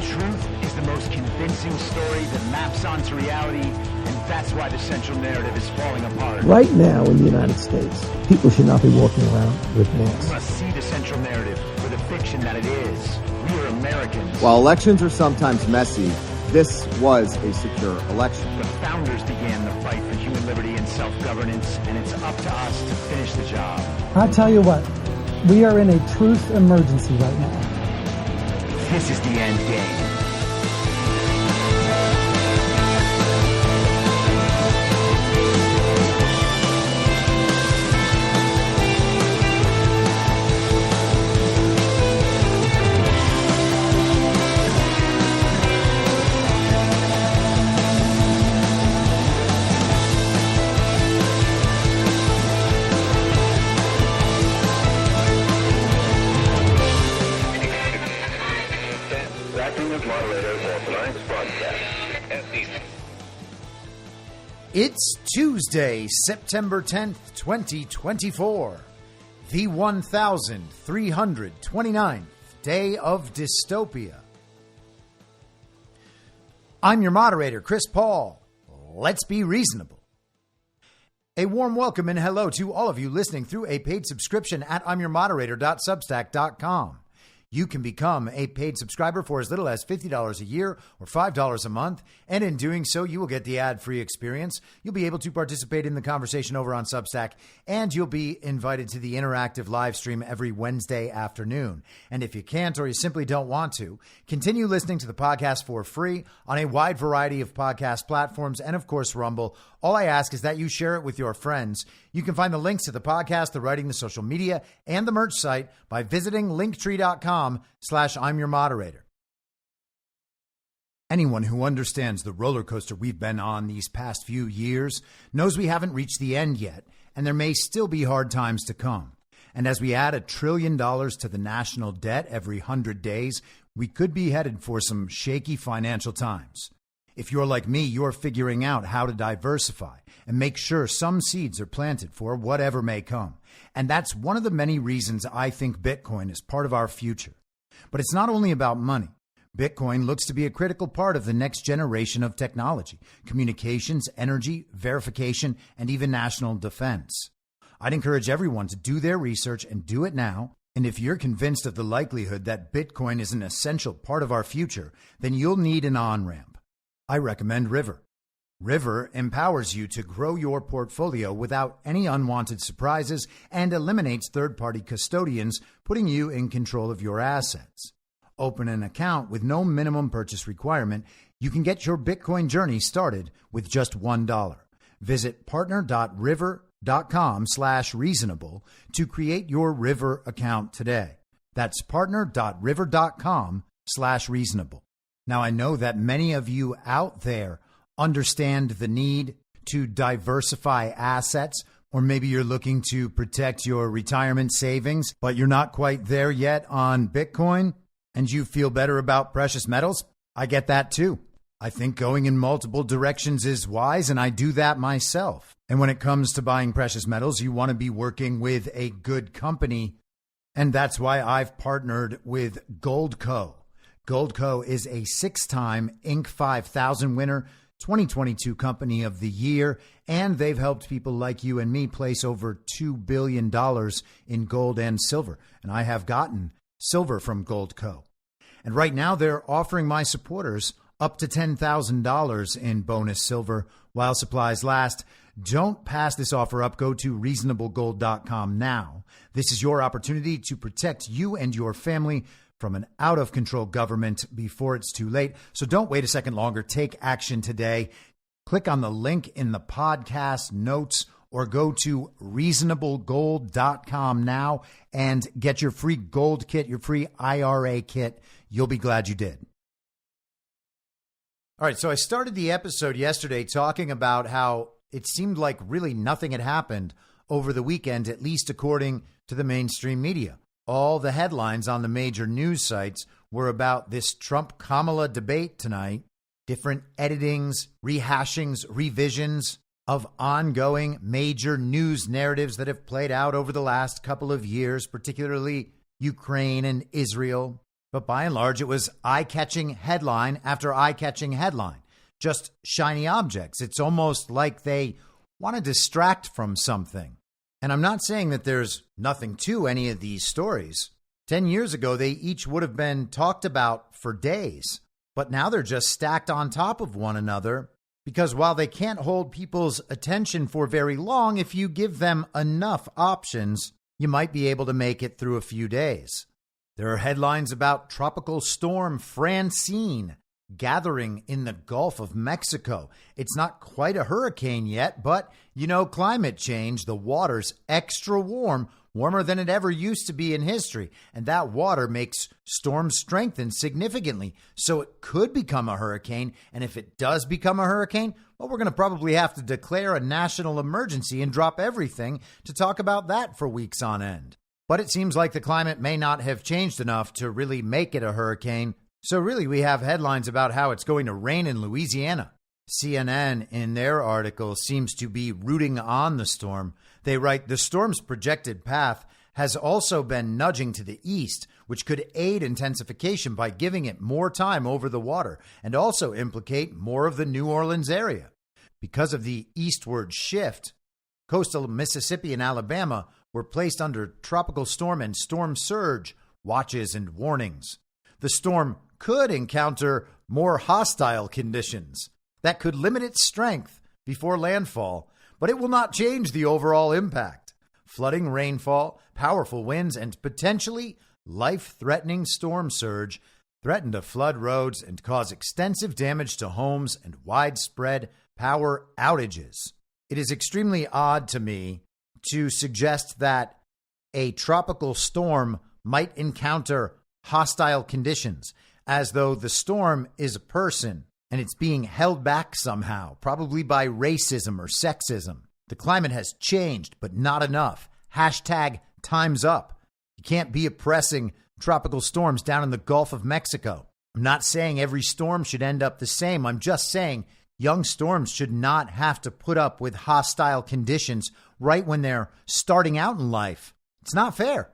truth is the most convincing story that maps onto reality, and that's why the central narrative is falling apart. Right now in the United States, people should not be walking around with masks. We must see the central narrative for the fiction that it is. We are Americans. While elections are sometimes messy, this was a secure election. The founders began the fight for human liberty and self-governance, and it's up to us to finish the job. I'll tell you what, we are in a truth emergency right now. This is the end game. It's Tuesday, September 10th, 2024, the 1,329th day of dystopia. I'm your moderator, Chris Paul. Let's be reasonable. A warm welcome and hello to all of you listening through a paid subscription at imyourmoderator.substack.com. You can become a paid subscriber for as little as $50 a year or $5 a month. And in doing so, you will get the ad-free experience. You'll be able to participate in the conversation over on Substack, and you'll be invited to the interactive live stream every Wednesday afternoon. And if you can't or you simply don't want to, continue listening to the podcast for free on a wide variety of podcast platforms and, of course, Rumble. All I ask is that you share it with your friends. You can find the links to the podcast, the writing, the social media, and the merch site by visiting linktree.com/I'mYourModerator. Anyone who understands the roller coaster we've been on these past few years knows we haven't reached the end yet, and there may still be hard times to come. And as we add $1 trillion to the national debt every 100 days, we could be headed for some shaky financial times. If you're like me, you're figuring out how to diversify and make sure some seeds are planted for whatever may come. And that's one of the many reasons I think Bitcoin is part of our future. But it's not only about money. Bitcoin looks to be a critical part of the next generation of technology, communications, energy, verification, and even national defense. I'd encourage everyone to do their research and do it now. And if you're convinced of the likelihood that Bitcoin is an essential part of our future, then you'll need an on-ramp. I recommend River. River empowers you to grow your portfolio without any unwanted surprises and eliminates third-party custodians, putting you in control of your assets. Open an account with no minimum purchase requirement. You can get your Bitcoin journey started with just $1. Visit partner.river.com/reasonable to create your River account today. That's partner.river.com/reasonable. Now, I know that many of you out there understand the need to diversify assets, or maybe you're looking to protect your retirement savings, but you're not quite there yet on Bitcoin, and you feel better about precious metals. I get that too. I think going in multiple directions is wise, and I do that myself. And when it comes to buying precious metals, you want to be working with a good company, and that's why I've partnered with Goldco. Goldco is a 6-time Inc. 5000 winner, 2022 Company of the Year, and they've helped people like you and me place over $2 billion in gold and silver. And I have gotten silver from Goldco. And right now they're offering my supporters up to $10,000 in bonus silver while supplies last. Don't pass this offer up. Go to reasonablegold.com now. This is your opportunity to protect you and your family from an out-of-control government before it's too late. So don't wait a second longer. Take action today. Click on the link in the podcast notes or go to reasonablegold.com now and get your free gold kit, your free IRA kit. You'll be glad you did. All right, so I started the episode yesterday talking about how it seemed like really nothing had happened over the weekend, at least according to the mainstream media. All the headlines on the major news sites were about this Trump-Kamala debate tonight, different editings, rehashings, revisions of ongoing major news narratives that have played out over the last couple of years, particularly Ukraine and Israel. But by and large, it was eye-catching headline after eye-catching headline. Just shiny objects. It's almost like they want to distract from something. And I'm not saying that there's nothing to any of these stories. 10 years ago, they each would have been talked about for days. But now they're just stacked on top of one another because while they can't hold people's attention for very long, if you give them enough options, you might be able to make it through a few days. There are headlines about Tropical Storm Francine gathering in the Gulf of Mexico. It's not quite a hurricane yet, but you know, climate change, the water's extra warm, warmer than it ever used to be in history. And that water makes storms strengthen significantly. So it could become a hurricane. And if it does become a hurricane, well, we're going to probably have to declare a national emergency and drop everything to talk about that for weeks on end. But it seems like the climate may not have changed enough to really make it a hurricane. So really, we have headlines about how it's going to rain in Louisiana. CNN, in their article, seems to be rooting on the storm. They write, the storm's projected path has also been nudging to the east, which could aid intensification by giving it more time over the water and also implicate more of the New Orleans area. Because of the eastward shift, coastal Mississippi and Alabama were placed under tropical storm and storm surge watches and warnings. The storm could encounter more hostile conditions that could limit its strength before landfall, but it will not change the overall impact. Flooding, rainfall, powerful winds, and potentially life-threatening storm surge threaten to flood roads and cause extensive damage to homes and widespread power outages. It is extremely odd to me to suggest that a tropical storm might encounter hostile conditions, as though the storm is a person and it's being held back somehow, probably by racism or sexism. The climate has changed, but not enough. Hashtag time's up. You can't be oppressing tropical storms down in the Gulf of Mexico. I'm not saying every storm should end up the same. I'm just saying young storms should not have to put up with hostile conditions right when they're starting out in life. It's not fair.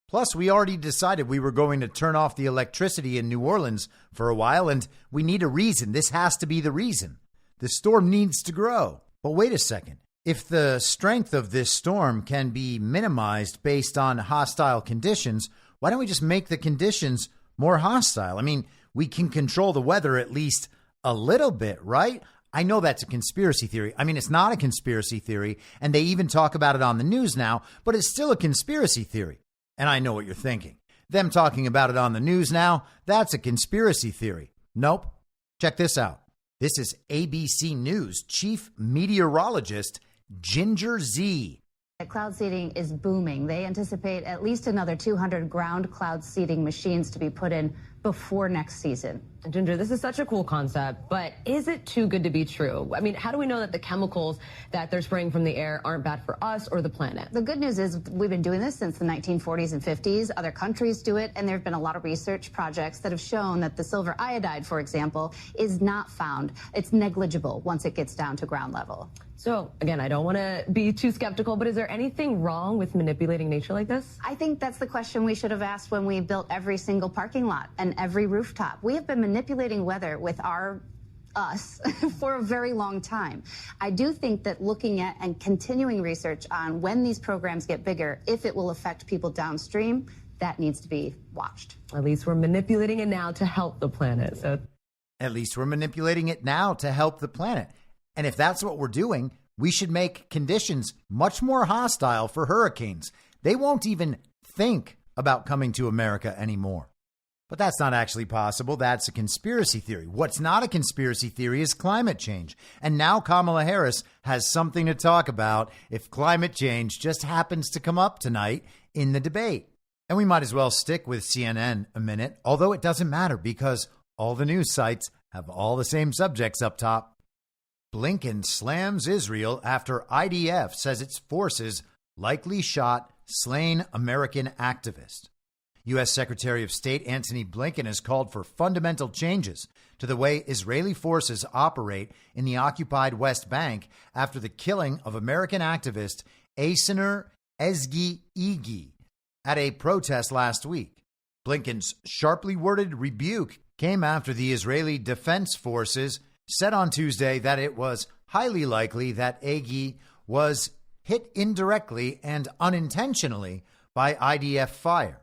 Plus, we already decided we were going to turn off the electricity in New Orleans for a while, and we need a reason. This has to be the reason. The storm needs to grow. But wait a second. If the strength of this storm can be minimized based on hostile conditions, why don't we just make the conditions more hostile? I mean, we can control the weather at least a little bit, right? I know that's a conspiracy theory. I mean, it's not a conspiracy theory, and they even talk about it on the news now, but it's still a conspiracy theory. And I know what you're thinking. Them talking about it on the news now, that's a conspiracy theory. Nope. Check this out. This is ABC News chief meteorologist Ginger Z. Cloud seeding is booming. They anticipate at least another 200 ground cloud seeding machines to be put in before next season. Ginger, this is such a cool concept, but is it too good to be true? I mean, how do we know that the chemicals that they're spraying from the air aren't bad for us or the planet? The good news is we've been doing this since the 1940s and 50s. Other countries do it, and there have been a lot of research projects that have shown that the silver iodide, for example, is not found. It's negligible once it gets down to ground level. So, again, I don't want to be too skeptical, but is there anything wrong with manipulating nature like this? I think that's the question we should have asked when we built every single parking lot and every rooftop. We have been manipulating weather with us for a very long time. I do think that looking at and continuing research on when these programs get bigger, if it will affect people downstream, that needs to be watched. At least we're manipulating it now to help the planet. So, at least we're manipulating it now to help the planet. And if that's what we're doing, we should make conditions much more hostile for hurricanes. They won't even think about coming to America anymore. But that's not actually possible. That's a conspiracy theory. What's not a conspiracy theory is climate change. And now Kamala Harris has something to talk about if climate change just happens to come up tonight in the debate. And we might as well stick with CNN a minute, although it doesn't matter because all the news sites have all the same subjects up top. Blinken slams Israel after IDF says its forces likely shot slain American activist. U.S. Secretary of State Antony Blinken has called for fundamental changes to the way Israeli forces operate in the occupied West Bank after the killing of American activist Asener Ezgi Igi at a protest last week. Blinken's sharply worded rebuke came after the Israeli Defense Forces said on Tuesday that it was highly likely that Hagi was hit indirectly and unintentionally by IDF fire.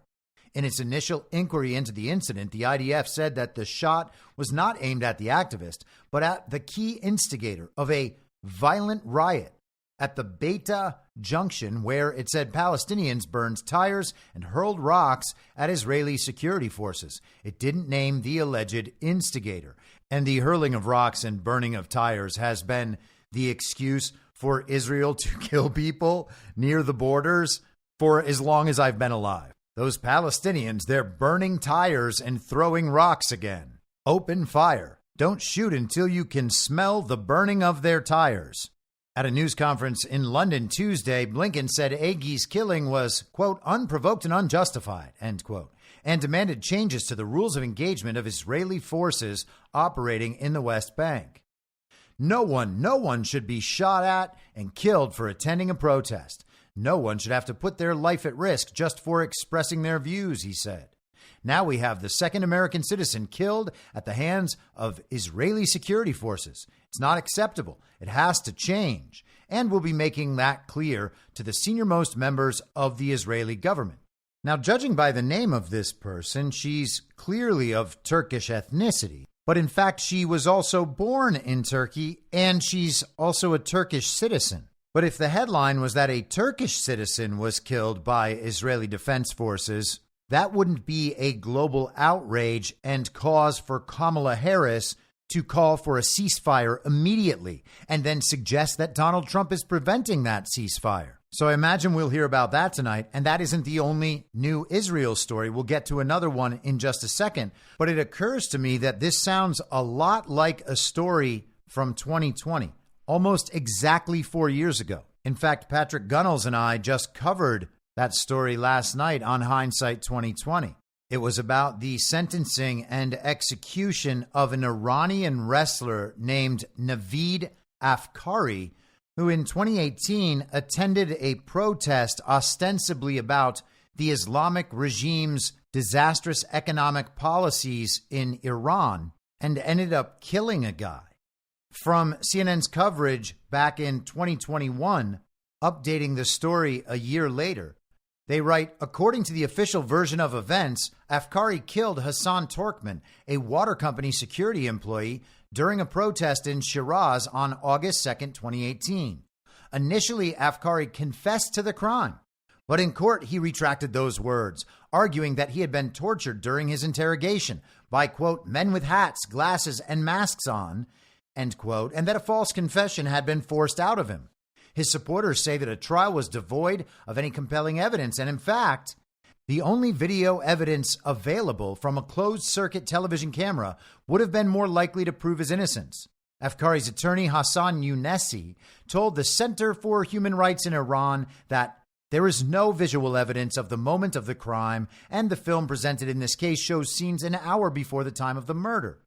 In its initial inquiry into the incident, the IDF said that the shot was not aimed at the activist, but at the key instigator of a violent riot at the Beta Junction, where it said Palestinians burned tires and hurled rocks at Israeli security forces. It didn't name the alleged instigator. And the hurling of rocks and burning of tires has been the excuse for Israel to kill people near the borders for as long as I've been alive. Those Palestinians, they're burning tires and throwing rocks again. Open fire. Don't shoot until you can smell the burning of their tires. At a news conference in London Tuesday, Blinken said Hagi's killing was, quote, unprovoked and unjustified, end quote, and demanded changes to the rules of engagement of Israeli forces operating in the West Bank. No one should be shot at and killed for attending a protest. No one should have to put their life at risk just for expressing their views, he said. Now we have the second American citizen killed at the hands of Israeli security forces. It's not acceptable. It has to change. And we'll be making that clear to the senior-most members of the Israeli government. Now, judging by the name of this person, she's clearly of Turkish ethnicity. But in fact, she was also born in Turkey, and she's also a Turkish citizen. But if the headline was that a Turkish citizen was killed by Israeli defense forces, that wouldn't be a global outrage and cause for Kamala Harris to call for a ceasefire immediately and then suggest that Donald Trump is preventing that ceasefire. So I imagine we'll hear about that tonight. And that isn't the only new Israel story. We'll get to another one in just a second. But it occurs to me that this sounds a lot like a story from 2020. Almost exactly 4 years ago. In fact, Patrick Gunnels and I just covered that story last night on Hindsight 2020. It was about the sentencing and execution of an Iranian wrestler named Naveed Afkari, who in 2018 attended a protest ostensibly about the Islamic regime's disastrous economic policies in Iran and ended up killing a guy. From CNN's coverage back in 2021, updating the story a year later, they write, according to the official version of events, Afkari killed Hassan Torkman, a water company security employee, during a protest in Shiraz on August 2nd, 2018. Initially, Afkari confessed to the crime, but in court he retracted those words, arguing that he had been tortured during his interrogation by, quote, men with hats, glasses, and masks on, end quote, and that a false confession had been forced out of him. His supporters say that a trial was devoid of any compelling evidence, and in fact, the only video evidence available from a closed-circuit television camera would have been more likely to prove his innocence. Afkari's attorney, Hassan Younesi, told the Center for Human Rights in Iran that there is no visual evidence of the moment of the crime, and the film presented in this case shows scenes an hour before the time of the murder.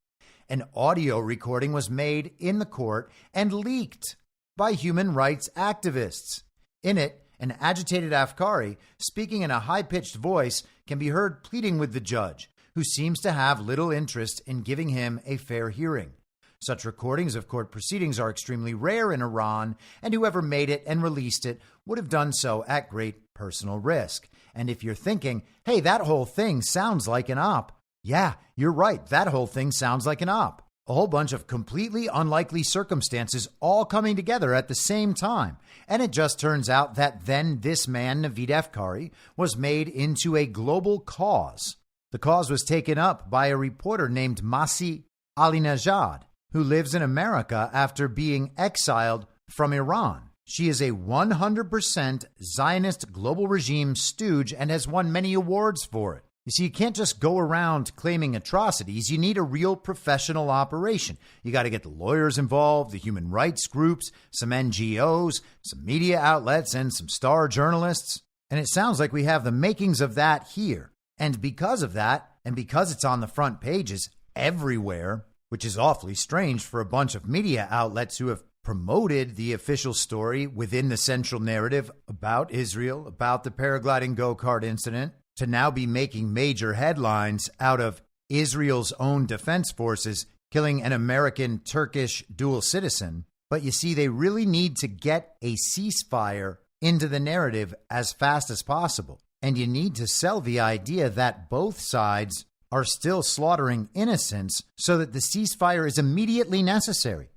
An audio recording was made in the court and leaked by human rights activists. In it, an agitated Afkari, speaking in a high-pitched voice, can be heard pleading with the judge, who seems to have little interest in giving him a fair hearing. Such recordings of court proceedings are extremely rare in Iran, and whoever made it and released it would have done so at great personal risk. And if you're thinking, hey, that whole thing sounds like an op, yeah, you're right. That whole thing sounds like an op. A whole bunch of completely unlikely circumstances all coming together at the same time. And it just turns out that then this man, Naveed Afkari, was made into a global cause. The cause was taken up by a reporter named Masih Alinejad, who lives in America after being exiled from Iran. She is a 100% Zionist global regime stooge and has won many awards for it. You see, you can't just go around claiming atrocities. You need a real professional operation. You got to get the lawyers involved, the human rights groups, some NGOs, some media outlets, and some star journalists. And it sounds like we have the makings of that here. And because of that, and because it's on the front pages everywhere, which is awfully strange for a bunch of media outlets who have promoted the official story within the central narrative about Israel, about the paragliding go-kart incident, to now be making major headlines out of Israel's own defense forces killing an American Turkish dual citizen. But you see, they really need to get a ceasefire into the narrative as fast as possible. And you need to sell the idea that both sides are still slaughtering innocents so that the ceasefire is immediately necessary.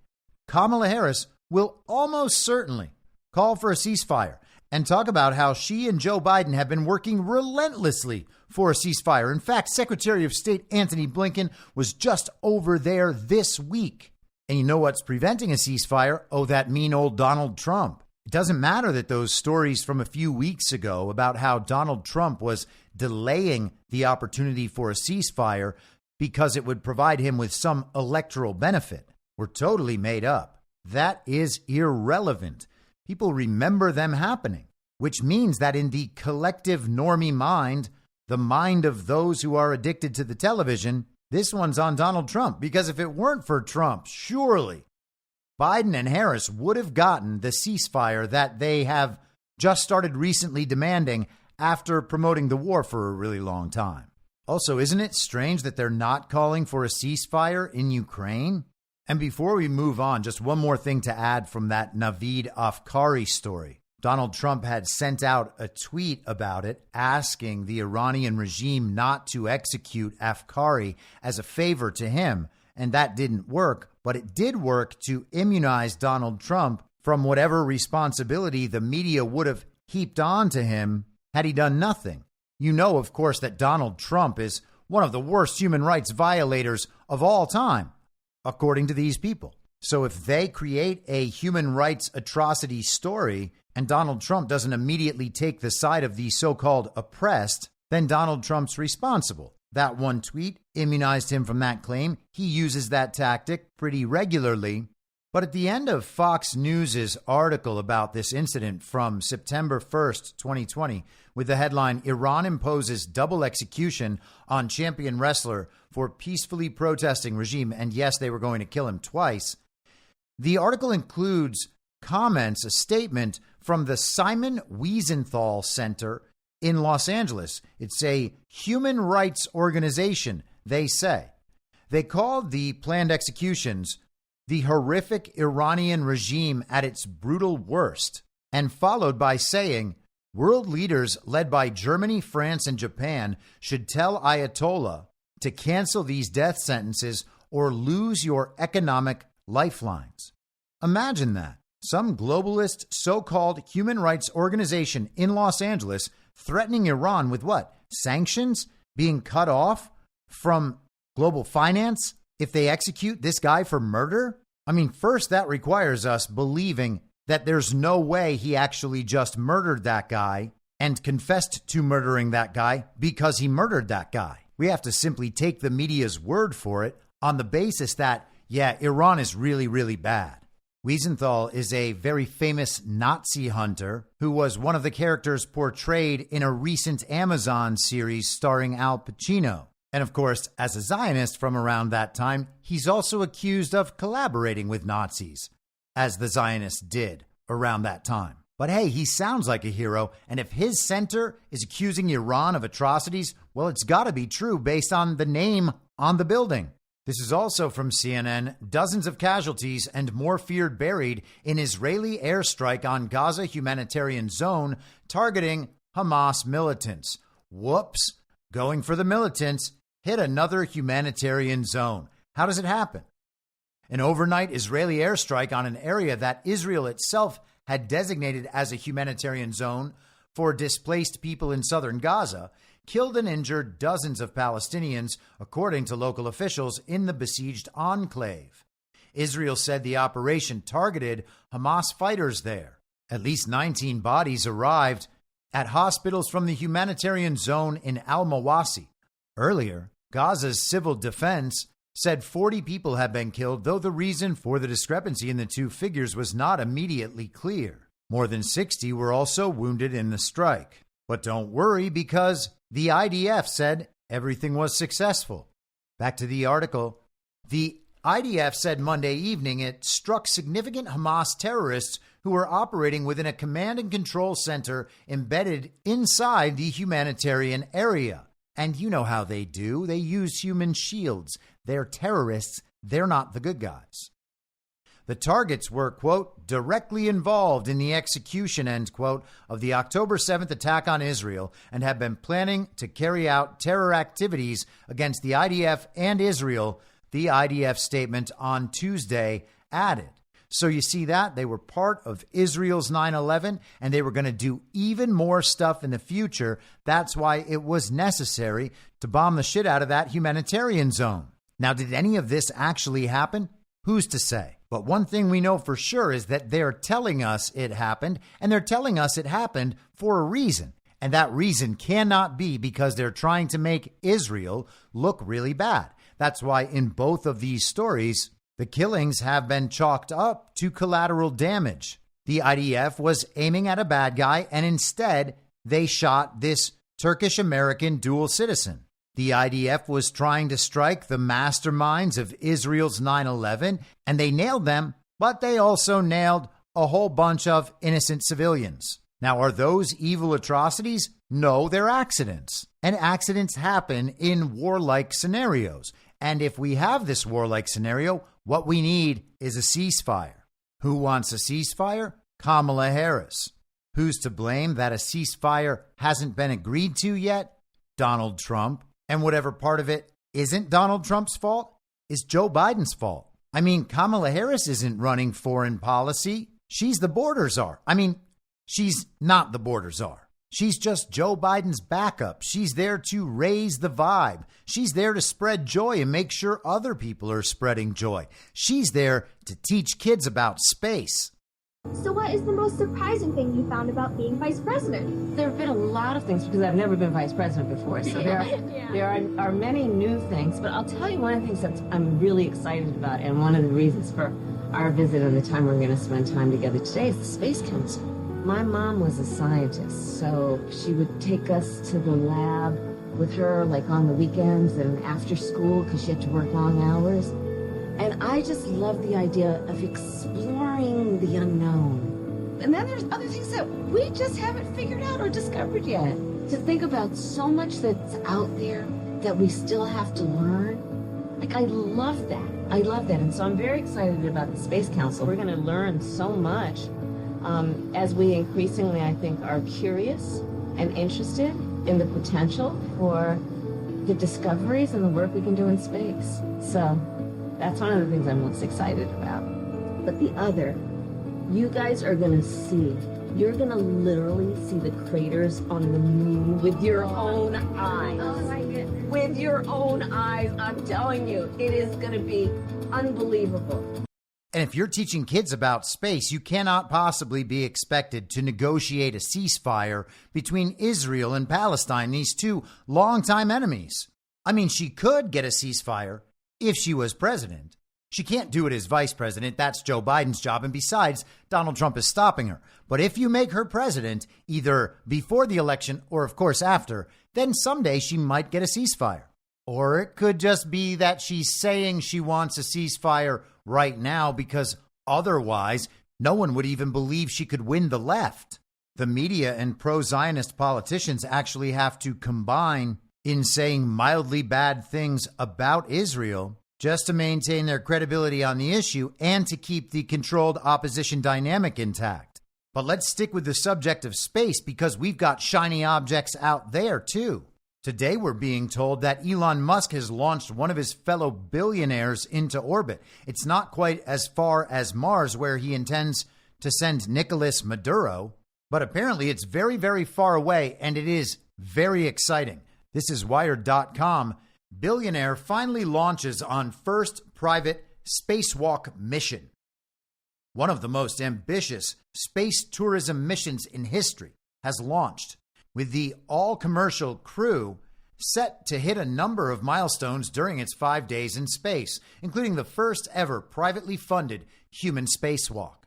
Kamala Harris will almost certainly call for a ceasefire and talk about how she and Joe Biden have been working relentlessly for a ceasefire. In fact, Secretary of State Antony Blinken was just over there this week. And you know what's preventing a ceasefire? Oh, that mean old Donald Trump. It doesn't matter that those stories from a few weeks ago about how Donald Trump was delaying the opportunity for a ceasefire because it would provide him with some electoral benefit were totally made up. That is irrelevant. People remember them happening, which means that in the collective normie mind, the mind of those who are addicted to the television, this one's on Donald Trump. Because if it weren't for Trump, surely Biden and Harris would have gotten the ceasefire that they have just started recently demanding after promoting the war for a really long time. Also, isn't it strange that they're not calling for a ceasefire in Ukraine? And before we move on, just one more thing to add from that Navid Afkari story. Donald Trump had sent out a tweet about it, asking the Iranian regime not to execute Afkari as a favor to him. And that didn't work, but it did work to immunize Donald Trump from whatever responsibility the media would have heaped on to him had he done nothing. You know, of course, that Donald Trump is one of the worst human rights violators of all time, according to these people. So if they create a human rights atrocity story and Donald Trump doesn't immediately take the side of the so-called oppressed, then Donald Trump's responsible. That one tweet immunized him from that claim. He uses that tactic pretty regularly. But at the end of Fox News' article about this incident from September 1st, 2020, with the headline, Iran imposes double execution on champion wrestler for peacefully protesting regime, and yes, they were going to kill him twice, the article includes comments, a statement from the Simon Wiesenthal Center in Los Angeles. It's a human rights organization, they say. They called the planned executions the horrific Iranian regime at its brutal worst, and followed by saying, world leaders led by Germany, France, and Japan should tell Ayatollah to cancel these death sentences or lose your economic lifelines. Imagine that. Some globalist so-called human rights organization in Los Angeles threatening Iran with what? Sanctions? Being cut off from global finance if they execute this guy for murder? I mean, first, that requires us believing that there's no way he actually just murdered that guy and confessed to murdering that guy because he murdered that guy. We have to simply take the media's word for it on the basis that, yeah, Iran is really, really bad. Wiesenthal is a very famous Nazi hunter who was one of the characters portrayed in a recent Amazon series starring Al Pacino. And of course, as a Zionist from around that time, he's also accused of collaborating with Nazis, as the Zionists did around that time. But hey, he sounds like a hero, and if his center is accusing Iran of atrocities, well, it's got to be true based on the name on the building. This is also from CNN. Dozens of casualties and more feared buried in Israeli airstrike on Gaza humanitarian zone targeting Hamas militants. Whoops. Going for the militants hit another humanitarian zone. How does it happen? An overnight Israeli airstrike on an area that Israel itself had designated as a humanitarian zone for displaced people in southern Gaza killed and injured dozens of Palestinians, according to local officials in the besieged enclave. Israel said the operation targeted Hamas fighters there. At least 19 bodies arrived at hospitals from the humanitarian zone in Al-Mawasi. Earlier, Gaza's civil defense said 40 people had been killed, though the reason for the discrepancy in the two figures was not immediately clear. More than 60 were also wounded in the strike. But don't worry, because the IDF said everything was successful. Back to the article. The IDF said Monday evening it struck significant Hamas terrorists who were operating within a command and control center embedded inside the humanitarian area. And you know how they do. They use human shields. They're terrorists. They're not the good guys. The targets were, quote, directly involved in the execution, end quote, of the October 7th attack on Israel and have been planning to carry out terror activities against the IDF and Israel, the IDF statement on Tuesday added. So you see that? They were part of Israel's 9/11, and they were going to do even more stuff in the future. That's why it was necessary to bomb the shit out of that humanitarian zone. Now, did any of this actually happen? Who's to say? But one thing we know for sure is that they're telling us it happened, and they're telling us it happened for a reason. And that reason cannot be because they're trying to make Israel look really bad. That's why in both of these stories, the killings have been chalked up to collateral damage. The IDF was aiming at a bad guy, and instead they shot this Turkish-American dual citizen. The IDF was trying to strike the masterminds of Israel's 9/11, and they nailed them, but they also nailed a whole bunch of innocent civilians. Now, are those evil atrocities? No, they're accidents. And accidents happen in warlike scenarios. And if we have this warlike scenario, what we need is a ceasefire. Who wants a ceasefire? Kamala Harris. Who's to blame that a ceasefire hasn't been agreed to yet? Donald Trump. And whatever part of it isn't Donald Trump's fault is Joe Biden's fault. I mean, Kamala Harris isn't running foreign policy. She's the border czar. I mean, she's not the border czar. She's just Joe Biden's backup. She's there to raise the vibe. She's there to spread joy and make sure other people are spreading joy. She's there to teach kids about space. So what is the most surprising thing you found about being vice president? There have been a lot of things because I've never been vice president before. So there are many new things. But I'll tell you one of the things that I'm really excited about, and one of the reasons for our visit and the time we're going to spend time together today is the Space Council. My mom was a scientist, so she would take us to the lab with her, like on the weekends and after school, because she had to work long hours. And I just love the idea of exploring the unknown. And then there's other things that we just haven't figured out or discovered yet. To think about so much that's out there that we still have to learn. Like, I love that. I love that. And so I'm very excited about the Space Council. We're going to learn so much as we increasingly, I think, are curious and interested in the potential for the discoveries and the work we can do in space. So that's one of the things I'm most excited about. But the other, you guys are going to see, you're going to literally see the craters on the moon with your own eyes. Oh my goodness. With your own eyes, I'm telling you, it is going to be unbelievable. And if you're teaching kids about space, you cannot possibly be expected to negotiate a ceasefire between Israel and Palestine, these two longtime enemies. I mean, she could get a ceasefire if she was president. She can't do it as vice president. That's Joe Biden's job. And besides, Donald Trump is stopping her. But if you make her president, either before the election or, of course, after, then someday she might get a ceasefire. Or it could just be that she's saying she wants a ceasefire right now because otherwise no one would even believe she could win the left. The media and pro-Zionist politicians actually have to combine in saying mildly bad things about Israel just to maintain their credibility on the issue and to keep the controlled opposition dynamic intact. But let's stick with the subject of space because we've got shiny objects out there too. Today, we're being told that Elon Musk has launched one of his fellow billionaires into orbit. It's not quite as far as Mars, where he intends to send Nicolas Maduro, but apparently it's very, very far away, and it is very exciting. This is Wired.com. Billionaire finally launches on first private spacewalk mission. One of the most ambitious space tourism missions in history has launched, with the all-commercial crew set to hit a number of milestones during its 5 days in space, including the first ever privately funded human spacewalk.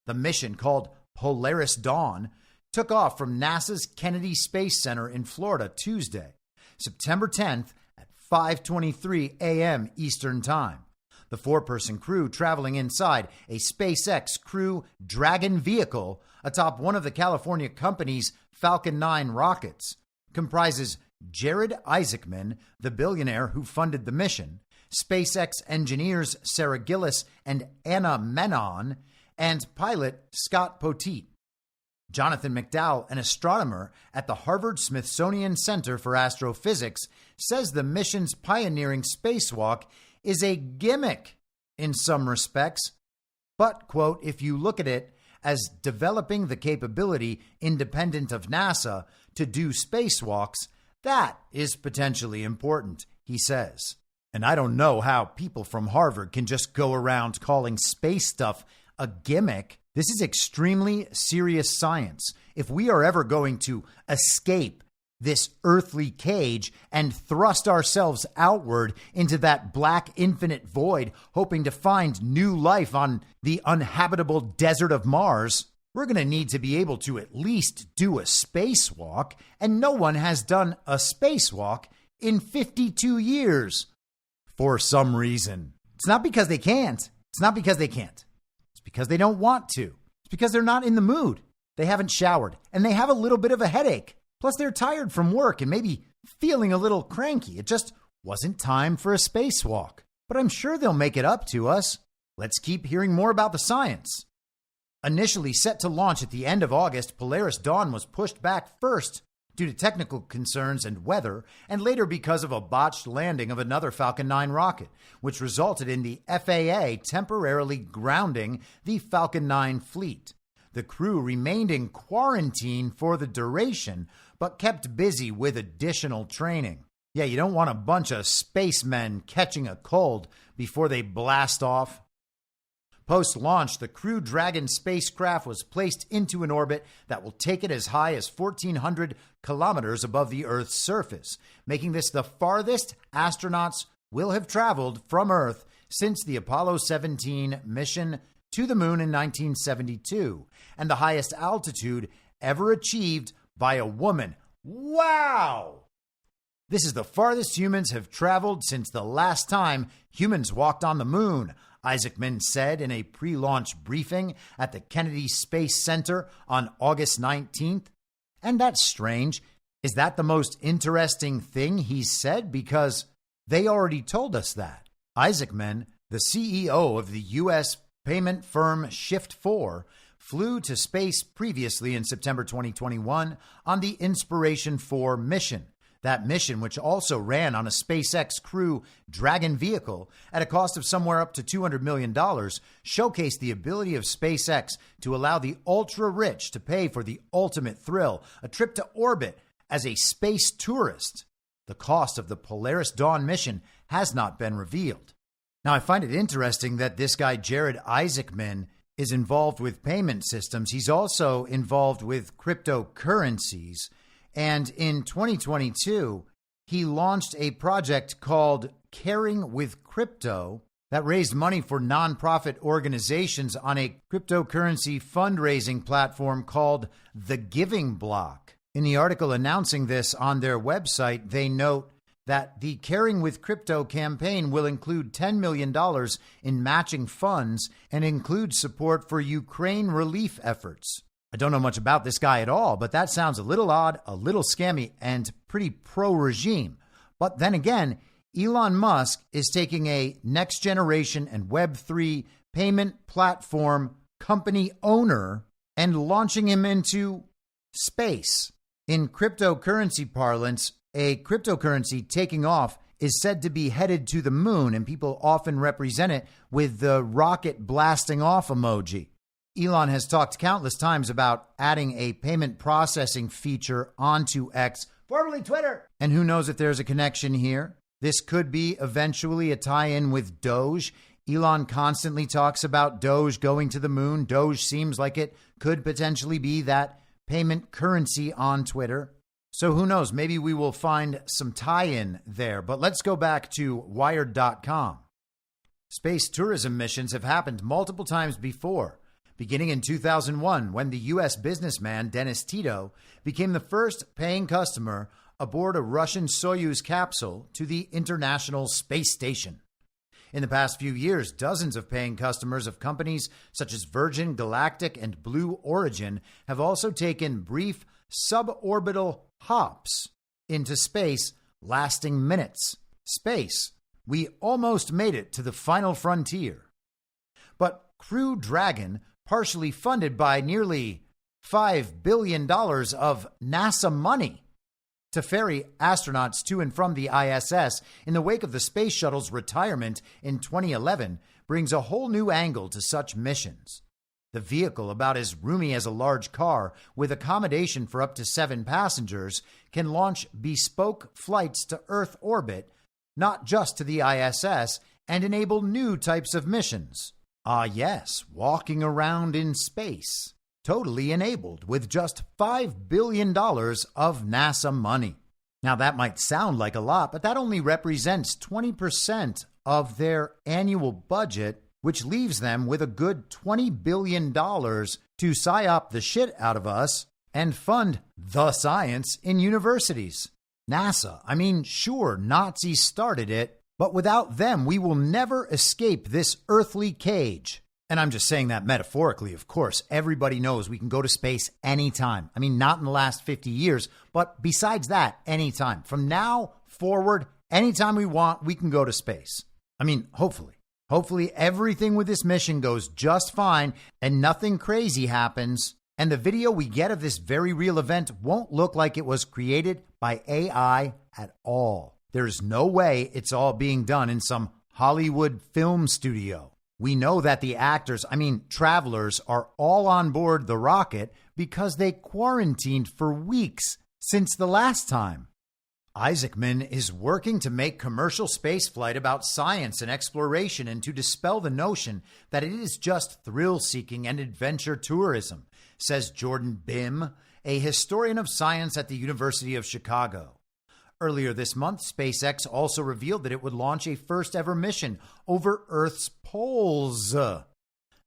The mission, called Polaris Dawn, took off from NASA's Kennedy Space Center in Florida Tuesday, September 10th at 5:23 a.m. Eastern Time. The 4-person crew traveling inside a SpaceX Crew Dragon vehicle atop one of the California company's Falcon 9 rockets comprises Jared Isaacman, the billionaire who funded the mission, SpaceX engineers Sarah Gillis and Anna Menon, and pilot Scott Poteet. Jonathan McDowell, an astronomer at the Harvard-Smithsonian Center for Astrophysics, says the mission's pioneering spacewalk is a gimmick in some respects, but, quote, if you look at it as developing the capability independent of NASA to do spacewalks, that is potentially important, he says. And I don't know how people from Harvard can just go around calling space stuff a gimmick. This is extremely serious science. If we are ever going to escape this earthly cage and thrust ourselves outward into that black infinite void, hoping to find new life on the uninhabitable desert of Mars, we're going to need to be able to at least do a spacewalk, and no one has done a spacewalk in 52 years for some reason. It's not because they can't. It's not because they can't. It's because they don't want to. It's because they're not in the mood. They haven't showered, and they have a little bit of a headache. Plus, they're tired from work and maybe feeling a little cranky. It just wasn't time for a spacewalk. But I'm sure they'll make it up to us. Let's keep hearing more about the science. Initially set to launch at the end of August, Polaris Dawn was pushed back first due to technical concerns and weather, and later because of a botched landing of another Falcon 9 rocket, which resulted in the FAA temporarily grounding the Falcon 9 fleet. The crew remained in quarantine for the duration, but kept busy with additional training. Yeah, you don't want a bunch of spacemen catching a cold before they blast off. Post-launch, the Crew Dragon spacecraft was placed into an orbit that will take it as high as 1,400 kilometers above the Earth's surface, making this the farthest astronauts will have traveled from Earth since the Apollo 17 mission to the moon in 1972, and the highest altitude ever achieved by a woman. Wow! This is the farthest humans have traveled since the last time humans walked on the moon, Isaacman said in a pre-launch briefing at the Kennedy Space Center on August 19th. And that's strange. Is that the most interesting thing he's said? Because they already told us that. Isaacman, the CEO of the U.S. payment firm Shift4, flew to space previously in September 2021 on the Inspiration 4 mission. That mission, which also ran on a SpaceX Crew Dragon vehicle at a cost of somewhere up to $200 million, showcased the ability of SpaceX to allow the ultra-rich to pay for the ultimate thrill, a trip to orbit as a space tourist. The cost of the Polaris Dawn mission has not been revealed. Now, I find it interesting that this guy, Jared Isaacman, is involved with payment systems. He's also involved with cryptocurrencies. And in 2022, he launched a project called Caring with Crypto that raised money for nonprofit organizations on a cryptocurrency fundraising platform called The Giving Block. In the article announcing this on their website, they note that the Caring with Crypto campaign will include $10 million in matching funds and include support for Ukraine relief efforts. I don't know much about this guy at all, but that sounds a little odd, a little scammy, and pretty pro-regime. But then again, Elon Musk is taking a next-generation and Web3 payment platform company owner and launching him into space. In cryptocurrency parlance, a cryptocurrency taking off is said to be headed to the moon, and people often represent it with the rocket blasting off emoji. Elon has talked countless times about adding a payment processing feature onto X, formerly Twitter. And who knows if there's a connection here? This could be eventually a tie-in with Doge. Elon constantly talks about Doge going to the moon. Doge seems like it could potentially be that payment currency on Twitter. So who knows? Maybe we will find some tie-in there. But let's go back to Wired.com. Space tourism missions have happened multiple times before. Beginning in 2001, when the U.S. businessman Dennis Tito became the first paying customer aboard a Russian Soyuz capsule to the International Space Station. In the past few years, dozens of paying customers of companies such as Virgin Galactic and Blue Origin have also taken brief suborbital hops into space lasting minutes. Space. We almost made it to the final frontier. But Crew Dragon, partially funded by nearly $5 billion of NASA money to ferry astronauts to and from the ISS in the wake of the space shuttle's retirement in 2011, brings a whole new angle to such missions. The vehicle, about as roomy as a large car with accommodation for up to 7 passengers, can launch bespoke flights to Earth orbit, not just to the ISS, and enable new types of missions. Ah, yes, walking around in space. Totally enabled with just $5 billion of NASA money. Now, that might sound like a lot, but that only represents 20% of their annual budget, which leaves them with a good $20 billion to psyop the shit out of us and fund the science in universities. NASA, I mean, sure, Nazis started it, but without them, we will never escape this earthly cage. And I'm just saying that metaphorically, of course. Everybody knows we can go to space anytime. I mean, not in the last 50 years, but besides that, anytime. From now forward, anytime we want, we can go to space. I mean, hopefully. Hopefully everything with this mission goes just fine and nothing crazy happens. And the video we get of this very real event won't look like it was created by AI at all. There's no way it's all being done in some Hollywood film studio. We know that the actors, travelers, are all on board the rocket because they quarantined for weeks since the last time. Isaacman is working to make commercial spaceflight about science and exploration and to dispel the notion that it is just thrill-seeking and adventure tourism, says Jordan Bim, a historian of science at the University of Chicago. Earlier this month, SpaceX also revealed that it would launch a first-ever mission over Earth's poles,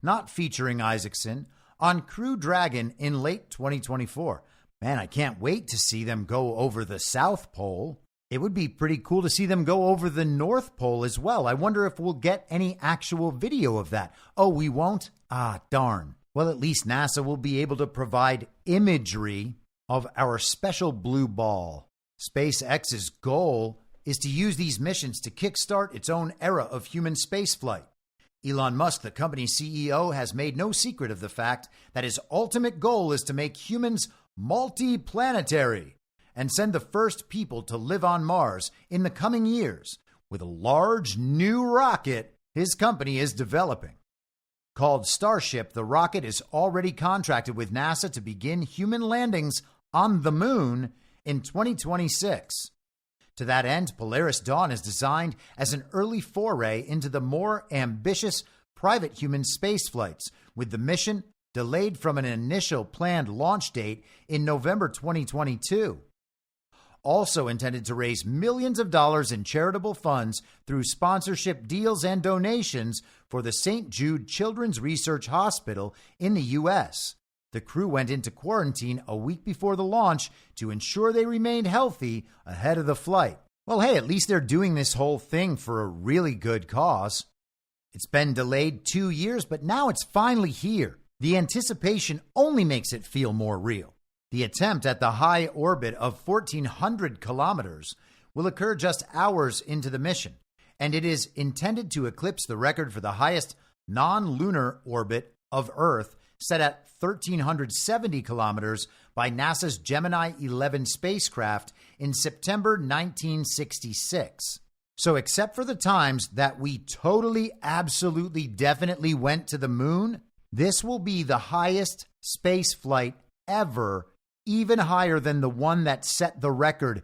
not featuring Isaacson, on Crew Dragon in late 2024. Man, I can't wait to see them go over the South Pole. It would be pretty cool to see them go over the North Pole as well. I wonder if we'll get any actual video of that. Oh, we won't? Ah, darn. Well, at least NASA will be able to provide imagery of our special blue ball. SpaceX's goal is to use these missions to kickstart its own era of human spaceflight. Elon Musk, the company's CEO, has made no secret of the fact that his ultimate goal is to make humans multi-planetary and send the first people to live on Mars in the coming years with a large new rocket his company is developing. Called Starship, the rocket is already contracted with NASA to begin human landings on the moon in 2026. To that end, Polaris Dawn is designed as an early foray into the more ambitious private human space flights, with the mission delayed from an initial planned launch date in November 2022. Also intended to raise millions of dollars in charitable funds through sponsorship deals and donations for the St. Jude Children's Research Hospital in the U.S. The crew went into quarantine a week before the launch to ensure they remained healthy ahead of the flight. Well, hey, at least they're doing this whole thing for a really good cause. It's been delayed 2 years, but now it's finally here. The anticipation only makes it feel more real. The attempt at the high orbit of 1,400 kilometers will occur just hours into the mission, and it is intended to eclipse the record for the highest non-lunar orbit of Earth, set at 1,370 kilometers by NASA's Gemini 11 spacecraft in September 1966. So except for the times that we totally, absolutely, definitely went to the moon, this will be the highest space flight ever, even higher than the one that set the record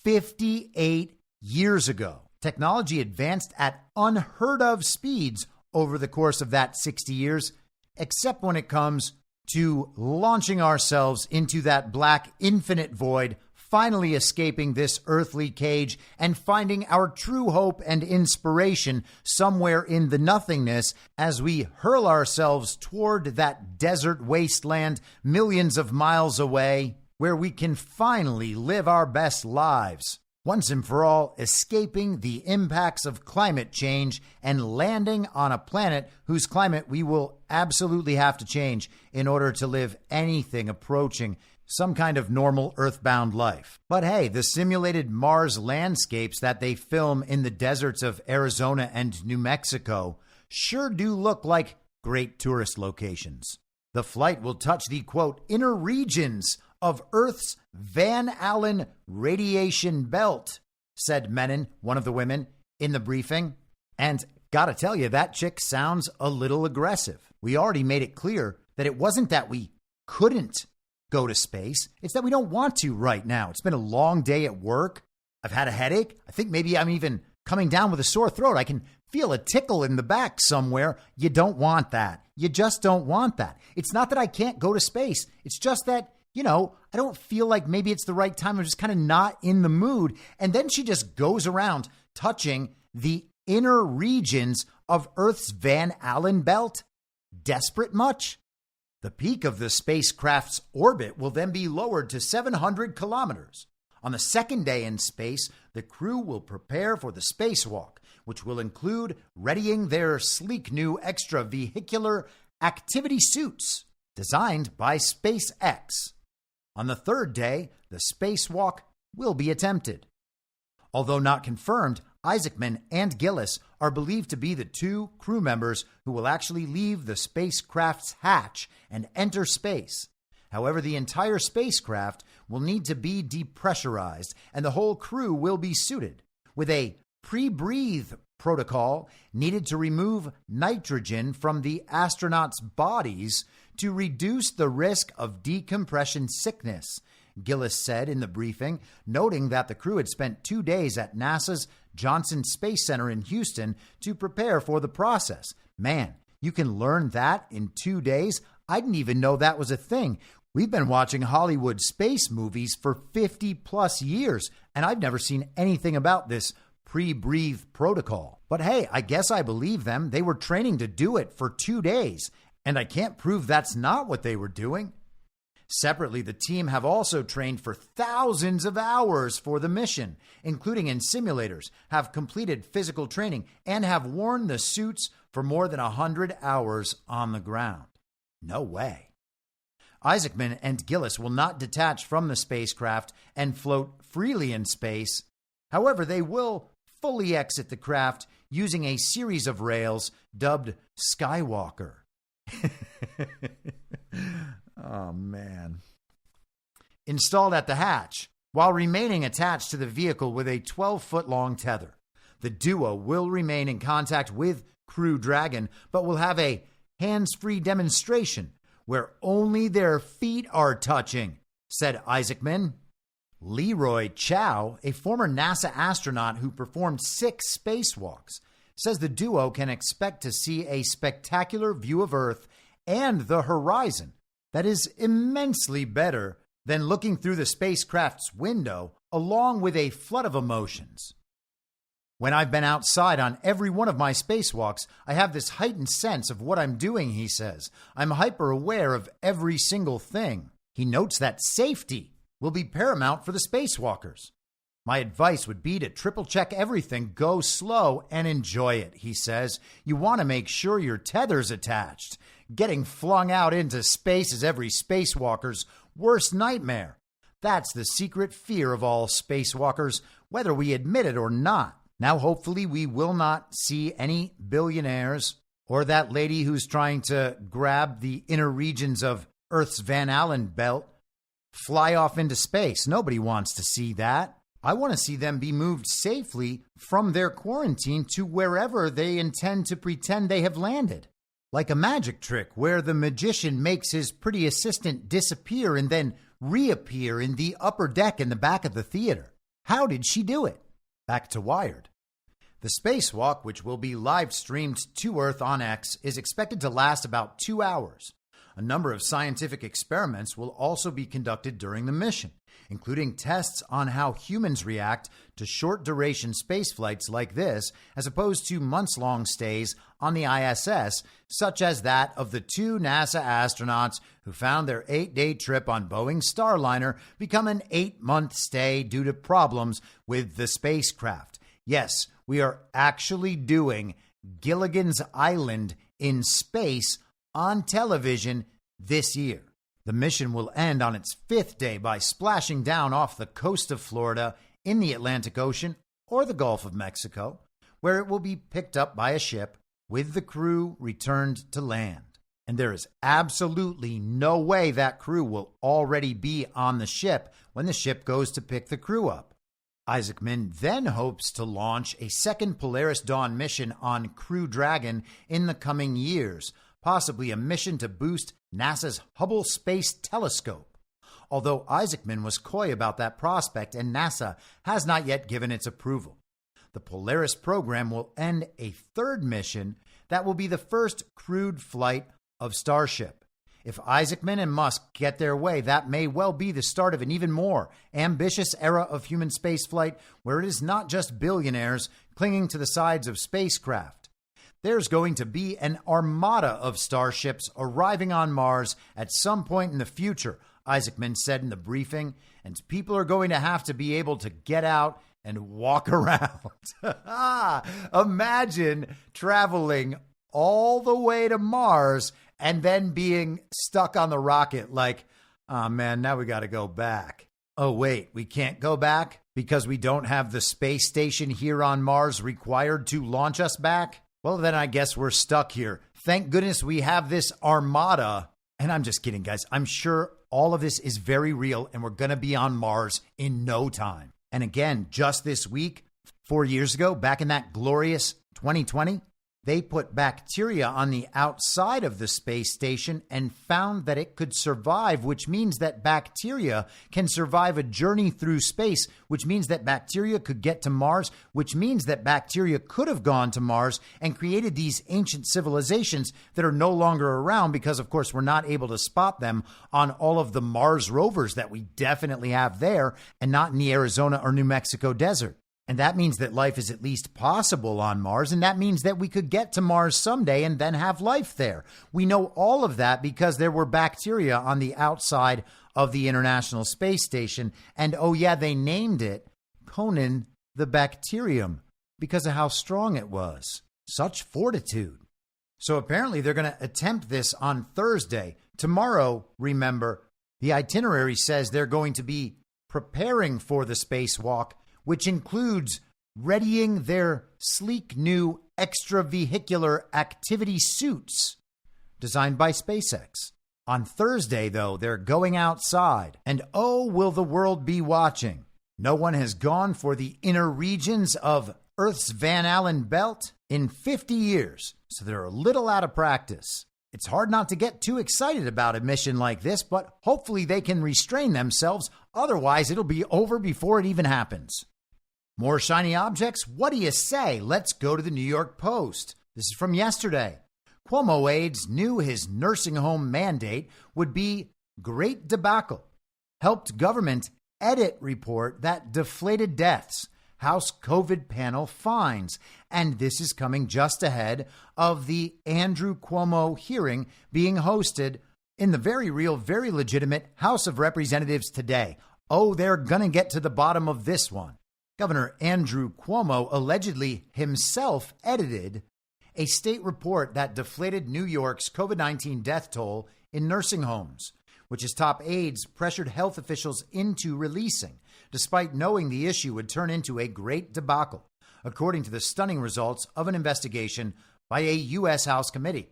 58 years ago. Technology advanced at unheard of speeds over the course of that 60 years, except when it comes to launching ourselves into that black infinite void, finally escaping this earthly cage and finding our true hope and inspiration somewhere in the nothingness as we hurl ourselves toward that desert wasteland millions of miles away where we can finally live our best lives. once and for all escaping the impacts of climate change and landing on a planet whose climate we will absolutely have to change in order to live anything approaching some kind of normal earthbound life. But hey, the simulated Mars landscapes that they film in the deserts of Arizona and New Mexico sure do look like great tourist locations. The flight will touch the, quote, inner regions of Earth's Van Allen radiation belt, said Menon, one of the women, in the briefing. And gotta tell you, that chick sounds a little aggressive. We already made it clear that it wasn't that we couldn't go to space. It's that we don't want to right now. It's been a long day at work. I've had a headache. I think maybe I'm even coming down with a sore throat. I can feel a tickle in the back somewhere. You don't want that. You just don't want that. It's not that I can't go to space. It's just that, I don't feel like maybe it's the right time. I'm just kind of not in the mood. And then she just goes around touching the inner regions of Earth's Van Allen belt. Desperate much? The peak of the spacecraft's orbit will then be lowered to 700 kilometers. On the second day in space, the crew will prepare for the spacewalk, which will include readying their sleek new extravehicular activity suits designed by SpaceX. On the third day, the spacewalk will be attempted. Although not confirmed, Isaacman and Gillis are believed to be the two crew members who will actually leave the spacecraft's hatch and enter space. However, the entire spacecraft will need to be depressurized, and the whole crew will be suited with a pre-breathe protocol needed to remove nitrogen from the astronauts' bodies to reduce the risk of decompression sickness, Gillis said in the briefing, noting that the crew had spent 2 days at NASA's Johnson Space Center in Houston to prepare for the process. Man, you can learn that in 2 days? I didn't even know that was a thing. We've been watching Hollywood space movies for 50 plus years, and I've never seen anything about this pre-breathe protocol. But hey, I guess I believe them. They were training to do it for 2 days, and I can't prove that's not what they were doing. Separately, the team have also trained for thousands of hours for the mission, including in simulators, have completed physical training, and have worn the suits for more than 100 hours on the ground. No way. Isaacman and Gillis will not detach from the spacecraft and float freely in space. However, they will fully exit the craft using a series of rails dubbed Skywalker. Oh, man. Installed at the hatch, while remaining attached to the vehicle with a 12-foot-long tether. The duo will remain in contact with Crew Dragon, but will have a hands-free demonstration where only their feet are touching, said Isaacman. Leroy Chow, a former NASA astronaut who performed 6 spacewalks, says the duo can expect to see a spectacular view of Earth and the horizon that is immensely better than looking through the spacecraft's window, along with a flood of emotions. When I've been outside on every one of my spacewalks, I have this heightened sense of what I'm doing, he says. I'm hyper aware of every single thing. He notes that safety will be paramount for the spacewalkers. My advice would be to triple check everything, go slow, and enjoy it, he says. You want to make sure your tether's attached. Getting flung out into space is every spacewalker's worst nightmare. That's the secret fear of all spacewalkers, whether we admit it or not. Now, hopefully, we will not see any billionaires or that lady who's trying to grab the inner regions of Earth's Van Allen belt fly off into space. Nobody wants to see that. I want to see them be moved safely from their quarantine to wherever they intend to pretend they have landed. Like a magic trick where the magician makes his pretty assistant disappear and then reappear in the upper deck in the back of the theater. How did she do it? Back to Wired. The spacewalk, which will be live streamed to Earth on X, is expected to last about 2 hours. A number of scientific experiments will also be conducted during the mission, including tests on how humans react to short-duration space flights like this, as opposed to months-long stays on the ISS, such as that of the 2 NASA astronauts who found their 8-day trip on Boeing's Starliner become an 8-month stay due to problems with the spacecraft. Yes, we are actually doing Gilligan's Island in space on television this year. The mission will end on its 5th day by splashing down off the coast of Florida in the Atlantic Ocean or the Gulf of Mexico, where it will be picked up by a ship with the crew returned to land. And there is absolutely no way that crew will already be on the ship when the ship goes to pick the crew up. Isaacman then hopes to launch a second Polaris Dawn mission on Crew Dragon in the coming years, possibly a mission to boost NASA's Hubble Space Telescope. Although Isaacman was coy about that prospect and NASA has not yet given its approval. The Polaris program will end a 3rd mission that will be the first crewed flight of Starship. If Isaacman and Musk get their way, that may well be the start of an even more ambitious era of human spaceflight where it is not just billionaires clinging to the sides of spacecraft. There's going to be an armada of starships arriving on Mars at some point in the future, Isaacman said in the briefing, and people are going to have to be able to get out and walk around. Imagine traveling all the way to Mars and then being stuck on the rocket like, oh man, now we got to go back. Oh wait, we can't go back because we don't have the space station here on Mars required to launch us back? Well, then I guess we're stuck here. Thank goodness we have this armada. And I'm just kidding, guys. I'm sure all of this is very real and we're going to be on Mars in no time. And again, just this week, 4 years ago, back in that glorious 2020, they put bacteria on the outside of the space station and found that it could survive, which means that bacteria can survive a journey through space, which means that bacteria could get to Mars, which means that bacteria could have gone to Mars and created these ancient civilizations that are no longer around because, of course, we're not able to spot them on all of the Mars rovers that we definitely have there and not in the Arizona or New Mexico desert. And that means that life is at least possible on Mars, and that means that we could get to Mars someday and then have life there. We know all of that because there were bacteria on the outside of the International Space Station, and oh yeah, they named it Conan the Bacterium because of how strong it was. Such fortitude. So apparently they're going to attempt this on Thursday. Tomorrow, remember, the itinerary says they're going to be preparing for the spacewalk, which includes readying their sleek new extravehicular activity suits designed by SpaceX. On Thursday, though, they're going outside, and oh, will the world be watching. No one has gone for the inner regions of Earth's Van Allen belt in 50 years, so they're a little out of practice. It's hard not to get too excited about a mission like this, but hopefully they can restrain themselves. Otherwise, it'll be over before it even happens. More shiny objects? What do you say? Let's go to the New York Post. This is from yesterday. Cuomo aides knew his nursing home mandate would be great debacle. Helped government edit report that deflated deaths. House COVID panel finds. And this is coming just ahead of the Andrew Cuomo hearing being hosted in the very real, very legitimate House of Representatives today. Oh, they're going to get to the bottom of this one. Governor Andrew Cuomo allegedly himself edited a state report that deflated New York's COVID-19 death toll in nursing homes, which his top aides pressured health officials into releasing, despite knowing the issue would turn into a great debacle, according to the stunning results of an investigation by a U.S. House committee.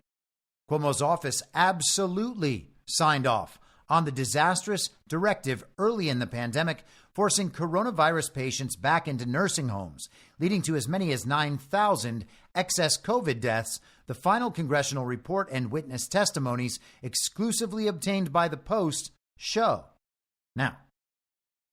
Cuomo's office absolutely signed off on the disastrous directive early in the pandemic, forcing coronavirus patients back into nursing homes, leading to as many as 9,000 excess COVID deaths. The final congressional report and witness testimonies exclusively obtained by the Post show. Now,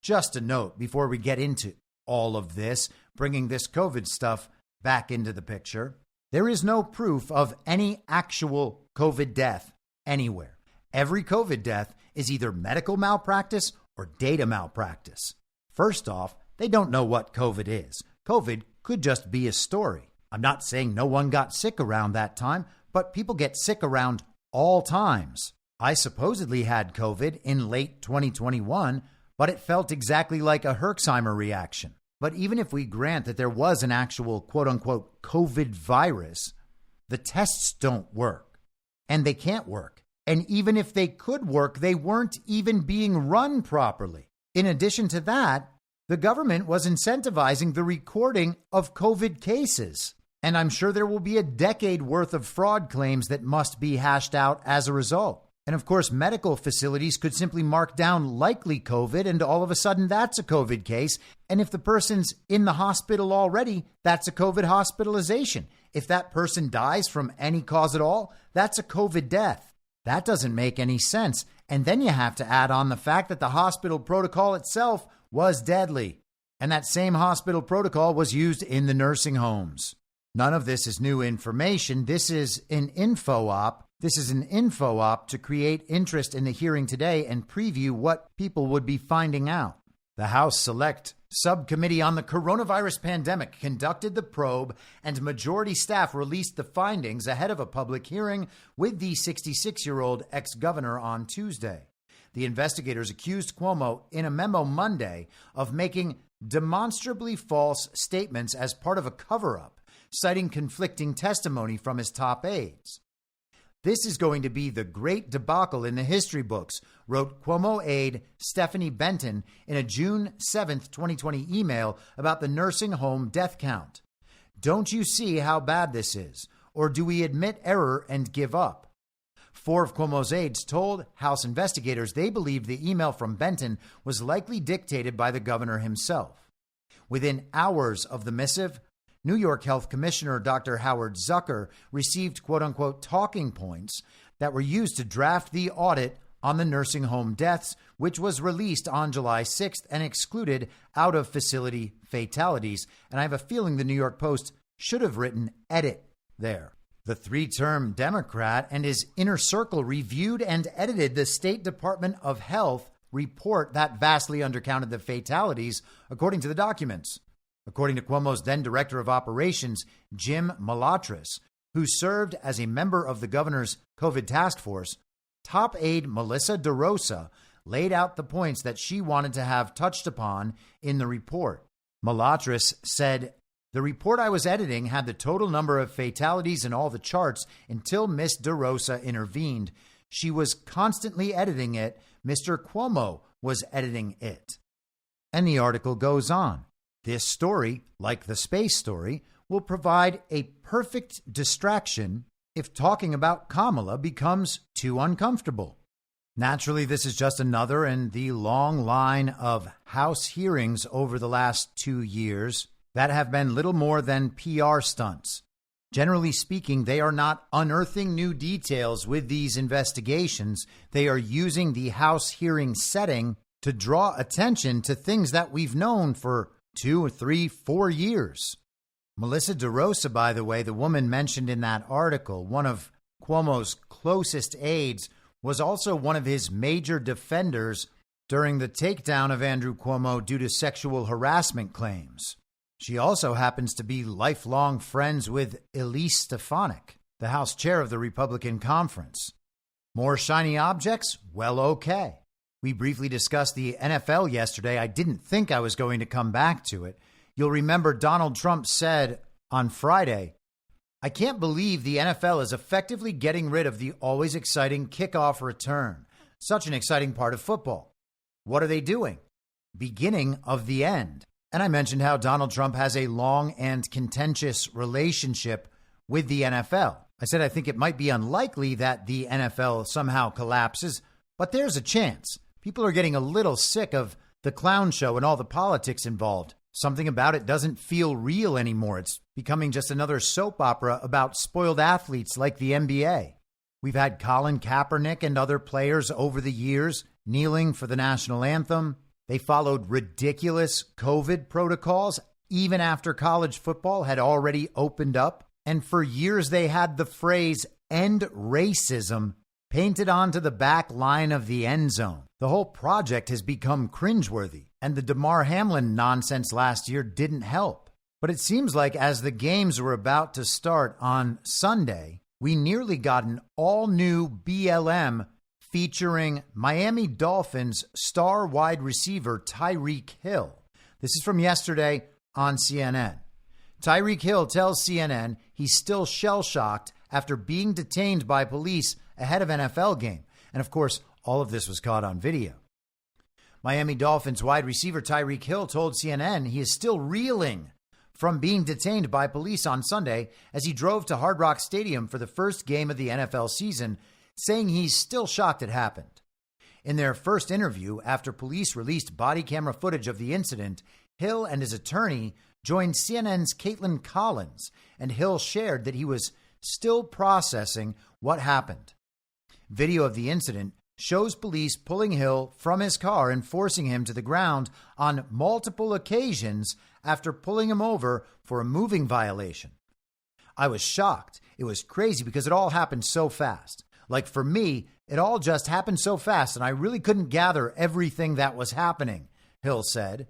just a note before we get into all of this, bringing this COVID stuff back into the picture, there is no proof of any actual COVID death anywhere. Every COVID death is either medical malpractice or data malpractice. First off, they don't know what COVID is. COVID could just be a story. I'm not saying no one got sick around that time, but people get sick around all times. I supposedly had COVID in late 2021, but it felt exactly like a Herxheimer reaction. But even if we grant that there was an actual quote-unquote COVID virus, the tests don't work, and they can't work. And even if they could work, they weren't even being run properly. In addition to that, the government was incentivizing the recording of COVID cases. And I'm sure there will be a decade worth of fraud claims that must be hashed out as a result. And of course, medical facilities could simply mark down likely COVID, and all of a sudden that's a COVID case. And if the person's in the hospital already, that's a COVID hospitalization. If that person dies from any cause at all, that's a COVID death. That doesn't make any sense. And then you have to add on the fact that the hospital protocol itself was deadly. And that same hospital protocol was used in the nursing homes. None of this is new information. This is an info op. This is an info op to create interest in the hearing today and preview what people would be finding out. The House Select Subcommittee on the Coronavirus Pandemic conducted the probe, and majority staff released the findings ahead of a public hearing with the 66-year-old ex-governor on Tuesday. The investigators accused Cuomo in a memo Monday of making demonstrably false statements as part of a cover-up, citing conflicting testimony from his top aides. This is going to be the great debacle in the history books, wrote Cuomo aide Stephanie Benton in a June 7, 2020 email about the nursing home death count. Don't you see how bad this is? Or do we admit error and give up? 4 of Cuomo's aides told House investigators they believed the email from Benton was likely dictated by the governor himself. Within hours of the missive, New York Health Commissioner Dr. Howard Zucker received quote-unquote talking points that were used to draft the audit on the nursing home deaths, which was released on July 6th and excluded out-of-facility fatalities. And I have a feeling the New York Post should have written edit there. The 3-term Democrat and his inner circle reviewed and edited the State Department of Health report that vastly undercounted the fatalities, according to the documents. According to Cuomo's then director of operations, Jim Malatras, who served as a member of the governor's COVID task force, top aide Melissa DeRosa laid out the points that she wanted to have touched upon in the report. Malatras said, "The report I was editing had the total number of fatalities in all the charts until Miss DeRosa intervened. She was constantly editing it. Mr. Cuomo was editing it." And the article goes on. This story, like the space story, will provide a perfect distraction if talking about Kamala becomes too uncomfortable. Naturally, this is just another in the long line of House hearings over the last 2 years that have been little more than PR stunts. Generally speaking, they are not unearthing new details with these investigations. They are using the House hearing setting to draw attention to things that we've known for 2 or 3, 4 years. Melissa DeRosa, by the way, the woman mentioned in that article, one of Cuomo's closest aides, was also one of his major defenders during the takedown of Andrew Cuomo due to sexual harassment claims. She also happens to be lifelong friends with Elise Stefanik, the House chair of the Republican conference. More shiny objects? Well, okay. We briefly discussed the NFL yesterday. I didn't think I was going to come back to it. You'll remember Donald Trump said on Friday, "I can't believe the NFL is effectively getting rid of the always exciting kickoff return. Such an exciting part of football. What are they doing? Beginning of the end." And I mentioned how Donald Trump has a long and contentious relationship with the NFL. I said I think it might be unlikely that the NFL somehow collapses, but there's a chance. People are getting a little sick of the clown show and all the politics involved. Something about it doesn't feel real anymore. It's becoming just another soap opera about spoiled athletes like the NBA. We've had Colin Kaepernick and other players over the years kneeling for the national anthem. They followed ridiculous COVID protocols even after college football had already opened up. And for years, they had the phrase "end racism" painted onto the back line of the end zone. The whole project has become cringeworthy, and the Damar Hamlin nonsense last year didn't help. But it seems like as the games were about to start on Sunday, we nearly got an all-new BLM featuring Miami Dolphins star wide receiver Tyreek Hill. This is from yesterday on CNN. Tyreek Hill tells CNN he's still shell-shocked after being detained by police ahead of NFL game. And of course, all of this was caught on video. Miami Dolphins wide receiver Tyreek Hill told CNN he is still reeling from being detained by police on Sunday as he drove to Hard Rock Stadium for the first game of the NFL season, saying he's still shocked it happened. In their first interview, after police released body camera footage of the incident, Hill and his attorney joined CNN's Caitlin Collins, and Hill shared that he was still processing what happened. Video of the incident shows police pulling Hill from his car and forcing him to the ground on multiple occasions after pulling him over for a moving violation. I was shocked. It was crazy because it all happened so fast. Like for me, it all just happened so fast and I really couldn't gather everything that was happening, Hill said.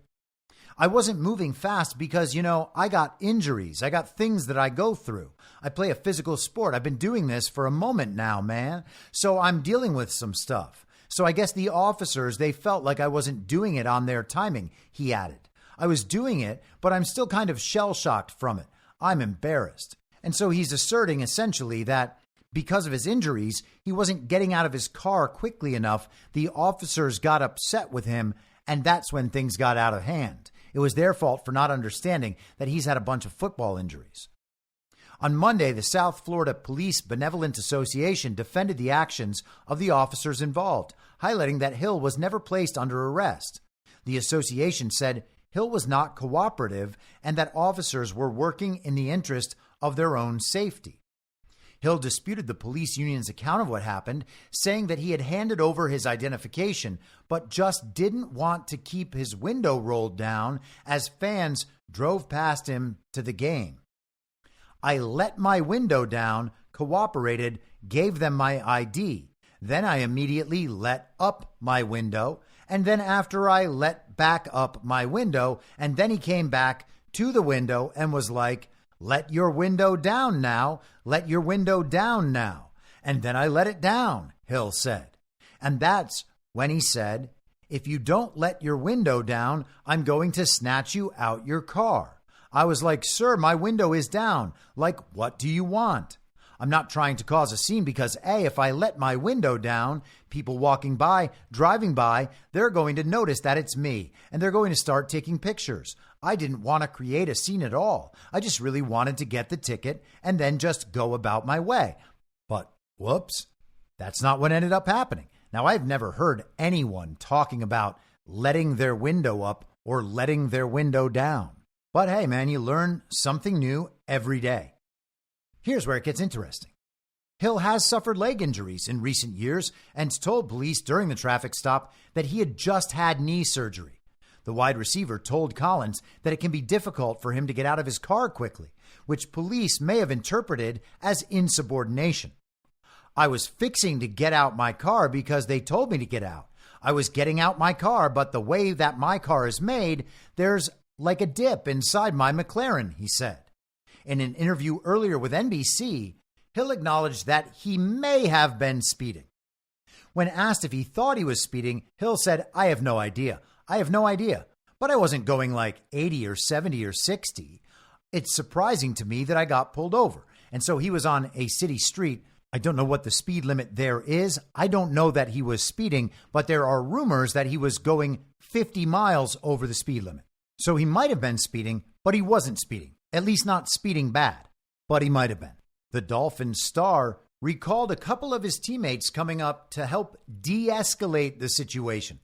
I wasn't moving fast because, I got injuries. I got things that I go through. I play a physical sport. I've been doing this for a moment now, man. So I'm dealing with some stuff. So I guess the officers, they felt like I wasn't doing it on their timing, he added. I was doing it, but I'm still kind of shell-shocked from it. I'm embarrassed. And so he's asserting essentially that because of his injuries, he wasn't getting out of his car quickly enough. The officers got upset with him, and that's when things got out of hand. It was their fault for not understanding that he's had a bunch of football injuries. On Monday, the South Florida Police Benevolent Association defended the actions of the officers involved, highlighting that Hill was never placed under arrest. The association said Hill was not cooperative and that officers were working in the interest of their own safety. Hill disputed the police union's account of what happened, saying that he had handed over his identification, but just didn't want to keep his window rolled down as fans drove past him to the game. I let my window down, cooperated, gave them my ID. Then I immediately let up my window. And then after I let back up my window, and then he came back to the window and was like, let your window down now. Let your window down now. And then I let it down, Hill said. And that's when he said, if you don't let your window down, I'm going to snatch you out your car. I was like, sir, my window is down. Like, what do you want? I'm not trying to cause a scene because, A, if I let my window down, people walking by, driving by, they're going to notice that it's me, and they're going to start taking pictures. I didn't want to create a scene at all. I just really wanted to get the ticket and then just go about my way. But, whoops, that's not what ended up happening. Now, I've never heard anyone talking about letting their window up or letting their window down. But hey, man, you learn something new every day. Here's where it gets interesting. Hill has suffered leg injuries in recent years and told police during the traffic stop that he had just had knee surgery. The wide receiver told Collins that it can be difficult for him to get out of his car quickly, which police may have interpreted as insubordination. I was fixing to get out my car because they told me to get out. I was getting out my car, but the way that my car is made, there's like a dip inside my McLaren, he said. In an interview earlier with NBC, Hill acknowledged that he may have been speeding. When asked if he thought he was speeding, Hill said, I have no idea. I have no idea. But I wasn't going like 80 or 70 or 60. It's surprising to me that I got pulled over. And so he was on a city street. I don't know what the speed limit there is. I don't know that he was speeding, but there are rumors that he was going 50 miles over the speed limit. So he might have been speeding, but he wasn't speeding. At least not speeding bad, but he might have been. The Dolphins star recalled a couple of his teammates coming up to help de-escalate the situation.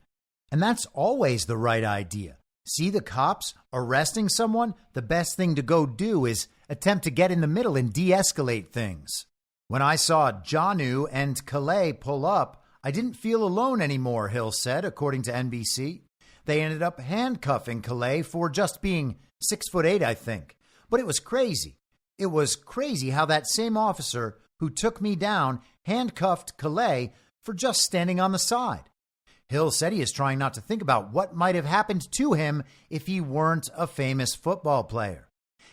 And that's always the right idea. See the cops arresting someone? The best thing to go do is attempt to get in the middle and de-escalate things. When I saw Janu and Calais pull up, I didn't feel alone anymore, Hill said, according to NBC. They ended up handcuffing Calais for just being 6'8", I think. But it was crazy. It was crazy how that same officer who took me down handcuffed Calais for just standing on the side. Hill said he is trying not to think about what might have happened to him if he weren't a famous football player.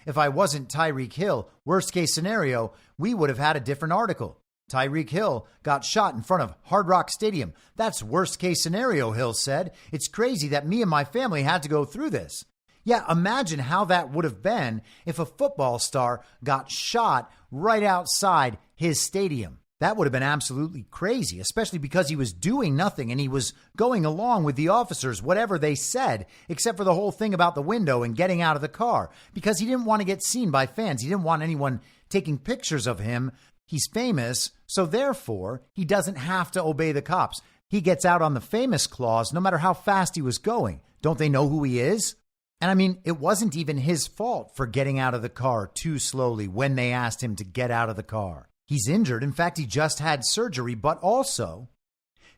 If I wasn't Tyreek Hill, worst case scenario, we would have had a different article. Tyreek Hill got shot in front of Hard Rock Stadium. That's worst case scenario, Hill said. It's crazy that me and my family had to go through this. Yeah, imagine how that would have been if a football star got shot right outside his stadium. That would have been absolutely crazy, especially because he was doing nothing and he was going along with the officers, whatever they said, except for the whole thing about the window and getting out of the car, because he didn't want to get seen by fans. He didn't want anyone taking pictures of him. He's famous, so therefore he doesn't have to obey the cops. He gets out on the famous clause no matter how fast he was going. Don't they know who he is? And I mean, it wasn't even his fault for getting out of the car too slowly when they asked him to get out of the car. He's injured. In fact, he just had surgery, but also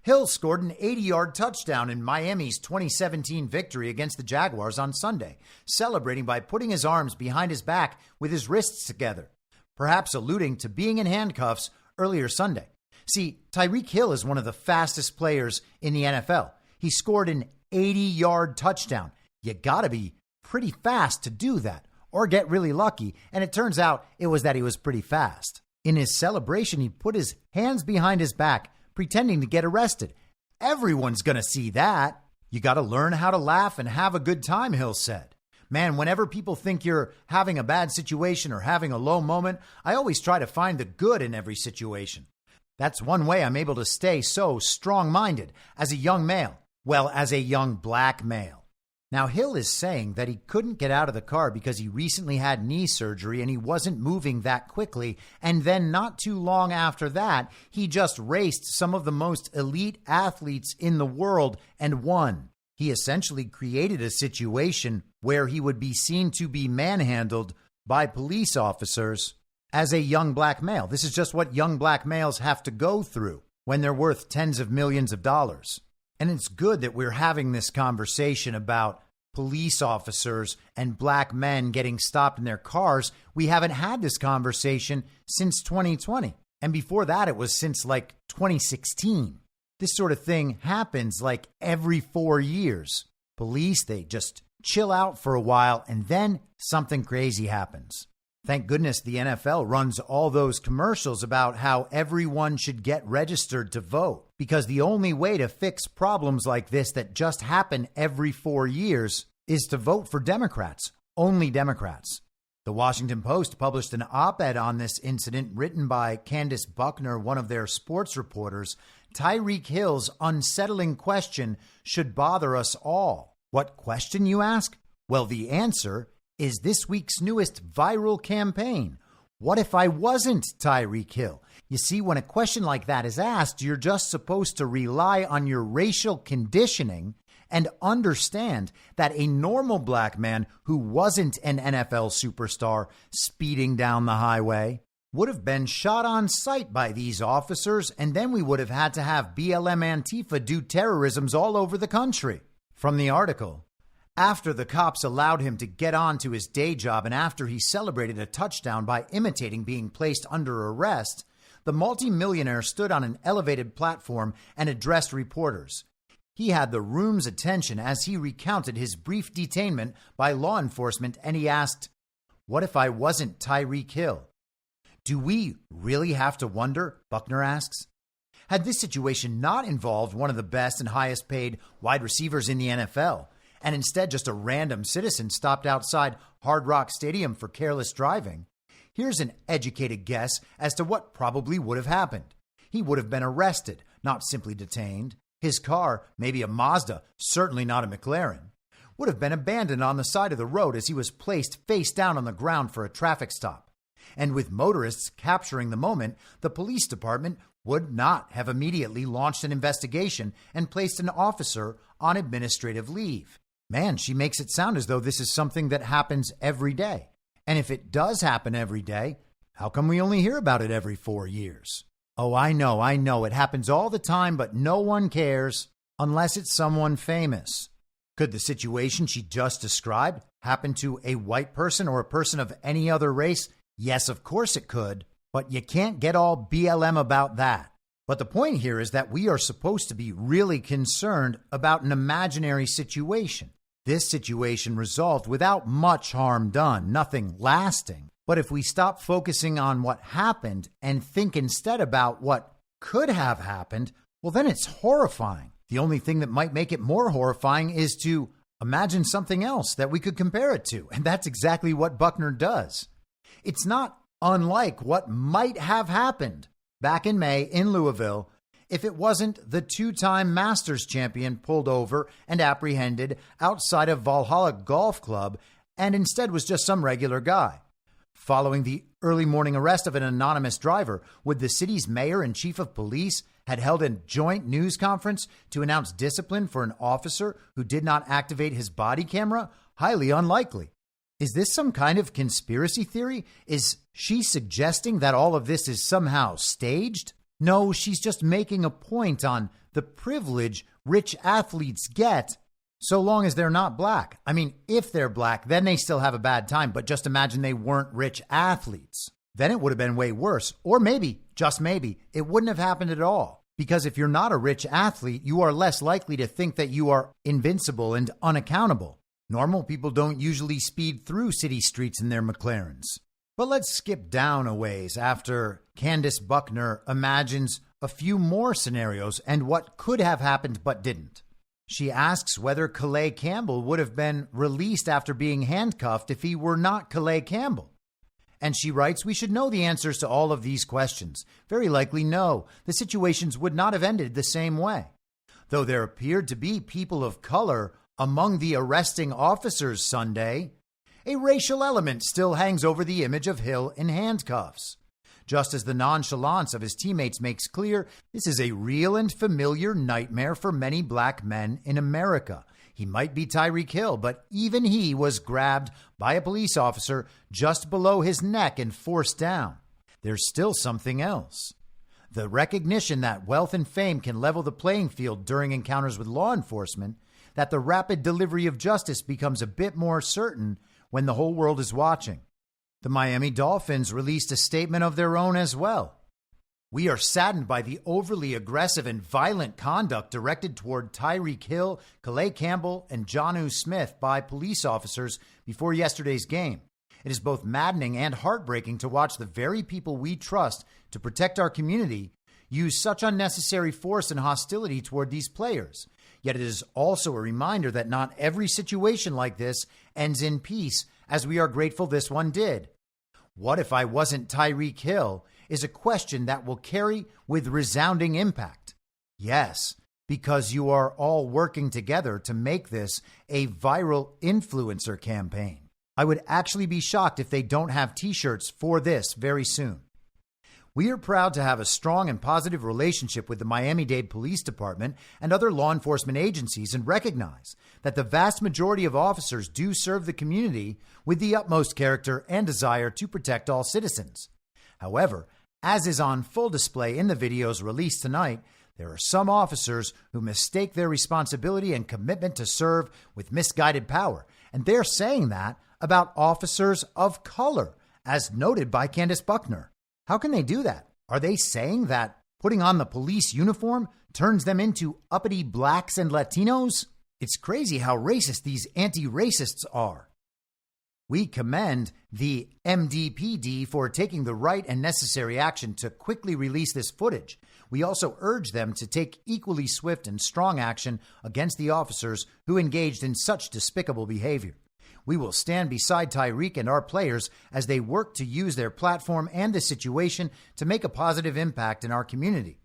Hill scored an 80-yard touchdown in Miami's 2017 victory against the Jaguars on Sunday, celebrating by putting his arms behind his back with his wrists together, perhaps alluding to being in handcuffs earlier Sunday. See, Tyreek Hill is one of the fastest players in the NFL. He scored an 80-yard touchdown. You got to be pretty fast to do that or get really lucky. And it turns out it was that he was pretty fast. In his celebration, he put his hands behind his back, pretending to get arrested. Everyone's going to see that. You got to learn how to laugh and have a good time, Hill said. Man, whenever people think you're having a bad situation or having a low moment, I always try to find the good in every situation. That's one way I'm able to stay so strong-minded as a young male. Well, as a young black male. Now, Hill is saying that he couldn't get out of the car because he recently had knee surgery and he wasn't moving that quickly. And then not too long after that, he just raced some of the most elite athletes in the world and won. He essentially created a situation where he would be seen to be manhandled by police officers as a young black male. This is just what young black males have to go through when they're worth tens of millions of dollars. And it's good that we're having this conversation about police officers and black men getting stopped in their cars. We haven't had this conversation since 2020. And before that, it was since like 2016. This sort of thing happens like every 4 years. Police, they just chill out for a while and then something crazy happens. Thank goodness the NFL runs all those commercials about how everyone should get registered to vote, because the only way to fix problems like this that just happen every 4 years is to vote for Democrats, only Democrats. The Washington Post published an op-ed on this incident written by Candace Buckner, one of their sports reporters. Tyreek Hill's unsettling question should bother us all. What question, you ask? Well, the answer is this week's newest viral campaign. What if I wasn't Tyreek Hill? You see, when a question like that is asked, you're just supposed to rely on your racial conditioning and understand that a normal black man who wasn't an NFL superstar speeding down the highway would have been shot on sight by these officers, and then we would have had to have BLM Antifa do terrorisms all over the country. From the article, after the cops allowed him to get on to his day job and after he celebrated a touchdown by imitating being placed under arrest, the multimillionaire stood on an elevated platform and addressed reporters. He had the room's attention as he recounted his brief detainment by law enforcement, and he asked, "What if I wasn't Tyreek Hill?" Do we really have to wonder? Buckner asks. Had this situation not involved one of the best and highest paid wide receivers in the NFL, and instead just a random citizen stopped outside Hard Rock Stadium for careless driving, here's an educated guess as to what probably would have happened. He would have been arrested, not simply detained. His car, maybe a Mazda, certainly not a McLaren, would have been abandoned on the side of the road as he was placed face down on the ground for a traffic stop. And with motorists capturing the moment, the police department would not have immediately launched an investigation and placed an officer on administrative leave. Man, she makes it sound as though this is something that happens every day. And if it does happen every day, how come we only hear about it every 4 years? Oh, I know. It happens all the time, but no one cares unless it's someone famous. Could the situation she just described happen to a white person or a person of any other race? Yes, of course it could. But you can't get all BLM about that. But the point here is that we are supposed to be really concerned about an imaginary situation. This situation resolved without much harm done, nothing lasting. But if we stop focusing on what happened and think instead about what could have happened, well, then it's horrifying. The only thing that might make it more horrifying is to imagine something else that we could compare it to. And that's exactly what Buckner does. It's not unlike what might have happened back in May in Louisville if it wasn't the two-time Masters champion pulled over and apprehended outside of Valhalla Golf Club and instead was just some regular guy. Following the early morning arrest of an anonymous driver, would the city's mayor and chief of police had held a joint news conference to announce discipline for an officer who did not activate his body camera? Highly unlikely. Is this some kind of conspiracy theory? Is she suggesting that all of this is somehow staged? No, she's just making a point on the privilege rich athletes get so long as they're not black. I mean, if they're black, then they still have a bad time. But just imagine they weren't rich athletes. Then it would have been way worse. Or maybe, just maybe, it wouldn't have happened at all. Because if you're not a rich athlete, you are less likely to think that you are invincible and unaccountable. Normal people don't usually speed through city streets in their McLarens. But let's skip down a ways after Candace Buckner imagines a few more scenarios and what could have happened but didn't. She asks whether Calais Campbell would have been released after being handcuffed if he were not Calais Campbell. And she writes, we should know the answers to all of these questions. Very likely no. The situations would not have ended the same way. Though there appeared to be people of color among the arresting officers Sunday, a racial element still hangs over the image of Hill in handcuffs. Just as the nonchalance of his teammates makes clear, this is a real and familiar nightmare for many black men in America. He might be Tyreek Hill, but even he was grabbed by a police officer just below his neck and forced down. There's still something else. The recognition that wealth and fame can level the playing field during encounters with law enforcement, that the rapid delivery of justice becomes a bit more certain when the whole world is watching. The Miami Dolphins released a statement of their own as well. We are saddened by the overly aggressive and violent conduct directed toward Tyreek Hill, Calais Campbell, and Jonnu Smith by police officers before yesterday's game. It is both maddening and heartbreaking to watch the very people we trust to protect our community use such unnecessary force and hostility toward these players. Yet it is also a reminder that not every situation like this ends in peace, as we are grateful this one did. What if I wasn't Tyreek Hill is a question that will carry with resounding impact. Yes, because you are all working together to make this a viral influencer campaign. I would actually be shocked if they don't have t-shirts for this very soon. We are proud to have a strong and positive relationship with the Miami-Dade Police Department and other law enforcement agencies and recognize that the vast majority of officers do serve the community with the utmost character and desire to protect all citizens. However, as is on full display in the videos released tonight, there are some officers who mistake their responsibility and commitment to serve with misguided power. And they're saying that about officers of color, as noted by Candace Buckner. How can they do that? Are they saying that putting on the police uniform turns them into uppity blacks and Latinos? It's crazy how racist these anti-racists are. We commend the MDPD for taking the right and necessary action to quickly release this footage. We also urge them to take equally swift and strong action against the officers who engaged in such despicable behavior. We will stand beside Tyreek and our players as they work to use their platform and the situation to make a positive impact in our community.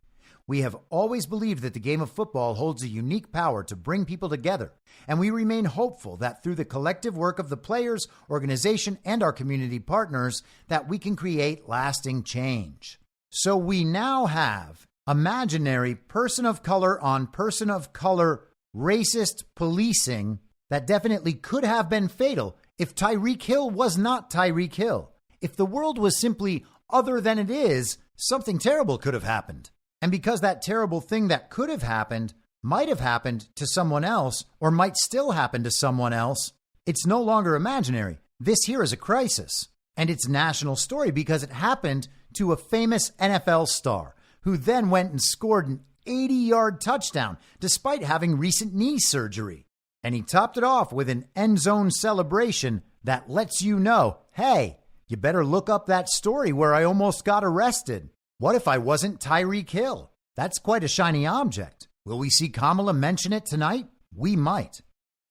We have always believed that the game of football holds a unique power to bring people together, and we remain hopeful that through the collective work of the players, organization, and our community partners, that we can create lasting change. So we now have imaginary person of color on person of color racist policing that definitely could have been fatal if Tyreek Hill was not Tyreek Hill. If the world was simply other than it is, something terrible could have happened. And because that terrible thing that could have happened might have happened to someone else or might still happen to someone else, it's no longer imaginary. This here is a crisis. And it's a national story because it happened to a famous NFL star who then went and scored an 80-yard touchdown despite having recent knee surgery. And he topped it off with an end zone celebration that lets you know, hey, you better look up that story where I almost got arrested. What if I wasn't Tyreek Hill? That's quite a shiny object. Will we see Kamala mention it tonight? We might.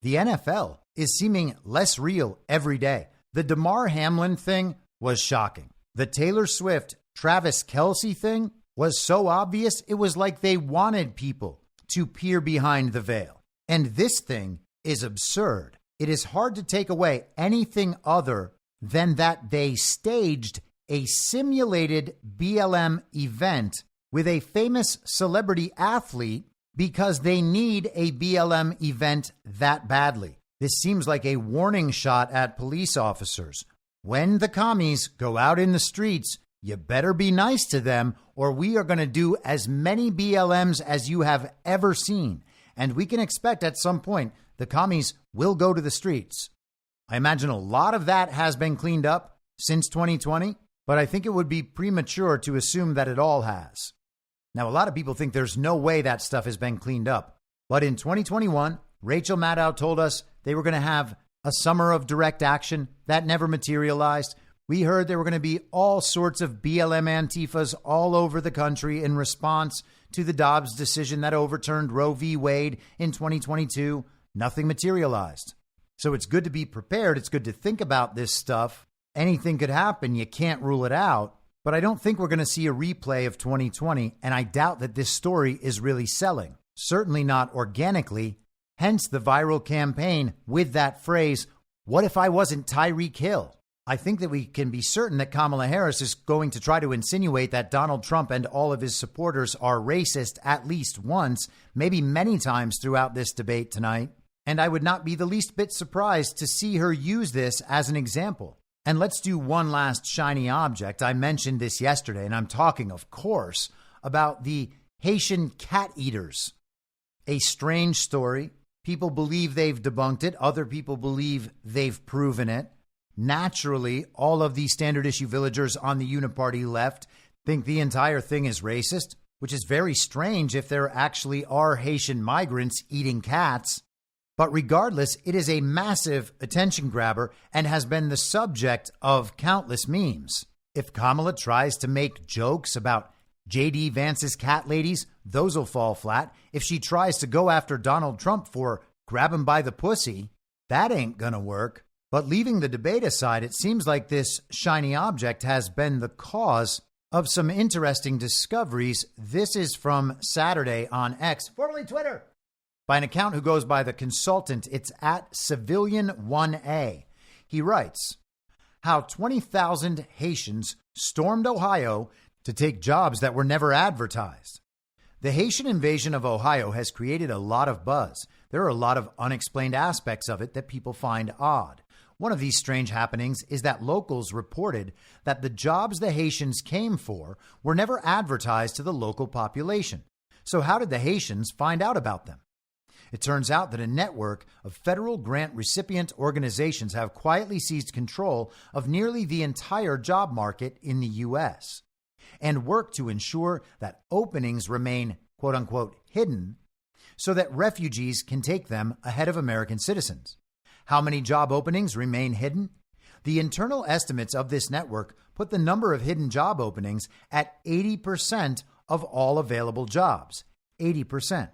The NFL is seeming less real every day. The Damar Hamlin thing was shocking. The Taylor Swift, Travis Kelce thing was so obvious it was like they wanted people to peer behind the veil. And this thing is absurd. It is hard to take away anything other than that they staged a simulated BLM event with a famous celebrity athlete because they need a BLM event that badly. This seems like a warning shot at police officers. When the commies go out in the streets, you better be nice to them, or we are going to do as many BLMs as you have ever seen. And we can expect at some point the commies will go to the streets. I imagine a lot of that has been cleaned up since 2020, but I think it would be premature to assume that it all has. Now, a lot of people think there's no way that stuff has been cleaned up. But in 2021, Rachel Maddow told us they were going to have a summer of direct action. That never materialized. We heard there were going to be all sorts of BLM Antifas all over the country in response to the Dobbs decision that overturned Roe v. Wade in 2022. Nothing materialized. So it's good to be prepared. It's good to think about this stuff. Anything could happen. You can't rule it out. But I don't think we're going to see a replay of 2020, and I doubt that this story is really selling. Certainly not organically. Hence the viral campaign with that phrase, what if I wasn't Tyreek Hill? I think that we can be certain that Kamala Harris is going to try to insinuate that Donald Trump and all of his supporters are racist at least once, maybe many times throughout this debate tonight. And I would not be the least bit surprised to see her use this as an example. And let's do one last shiny object. I mentioned this yesterday, and I'm talking, of course, about the Haitian cat eaters. A strange story. People believe they've debunked it. Other people believe they've proven it. Naturally, all of the standard issue villagers on the uniparty left think the entire thing is racist, which is very strange if there actually are Haitian migrants eating cats. But regardless, it is a massive attention grabber and has been the subject of countless memes. If Kamala tries to make jokes about J.D. Vance's cat ladies, those will fall flat. If she tries to go after Donald Trump for grab him by the pussy, that ain't gonna work. But leaving the debate aside, it seems like this shiny object has been the cause of some interesting discoveries. This is from Saturday on X, formerly Twitter, by an account who goes by The Consultant. It's at Civilian1A. He writes, how 20,000 Haitians stormed Ohio to take jobs that were never advertised. The Haitian invasion of Ohio has created a lot of buzz. There are a lot of unexplained aspects of it that people find odd. One of these strange happenings is that locals reported that the jobs the Haitians came for were never advertised to the local population. So how did the Haitians find out about them? It turns out that a network of federal grant recipient organizations have quietly seized control of nearly the entire job market in the U.S. and work to ensure that openings remain, quote unquote, hidden so that refugees can take them ahead of American citizens. How many job openings remain hidden? The internal estimates of this network put the number of hidden job openings at 80% of all available jobs. 80%.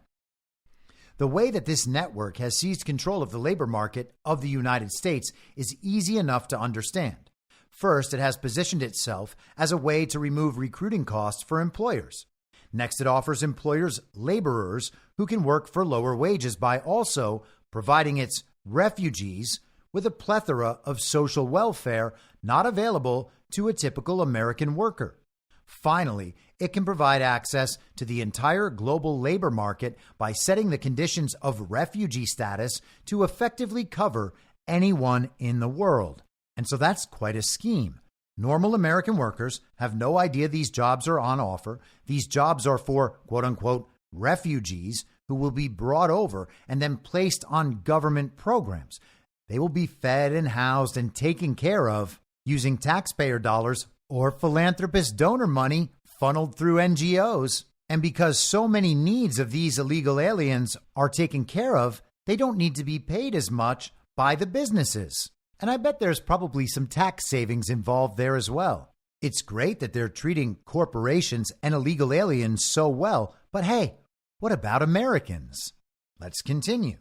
The way that this network has seized control of the labor market of the United States is easy enough to understand. First, it has positioned itself as a way to remove recruiting costs for employers. Next, it offers employers laborers who can work for lower wages by also providing its refugees with a plethora of social welfare not available to a typical American worker. Finally, it can provide access to the entire global labor market by setting the conditions of refugee status to effectively cover anyone in the world. And so that's quite a scheme. Normal American workers have no idea these jobs are on offer. These jobs are for, quote unquote, refugees who will be brought over and then placed on government programs. They will be fed and housed and taken care of using taxpayer dollars or philanthropist donor money funneled through NGOs. And because so many needs of these illegal aliens are taken care of, they don't need to be paid as much by the businesses. And I bet there's probably some tax savings involved there as well. It's great that they're treating corporations and illegal aliens so well, but hey, what about Americans? Let's continue.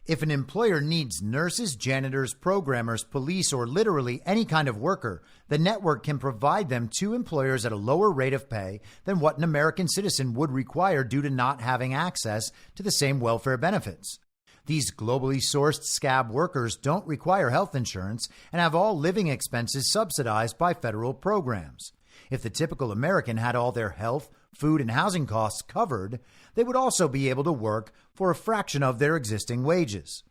If an employer needs nurses, janitors, programmers, police, or literally any kind of worker, the network can provide them to employers at a lower rate of pay than what an American citizen would require due to not having access to the same welfare benefits. These globally sourced scab workers don't require health insurance and have all living expenses subsidized by federal programs. If the typical American had all their health, food, and housing costs covered, they would also be able to work for a fraction of their existing wages.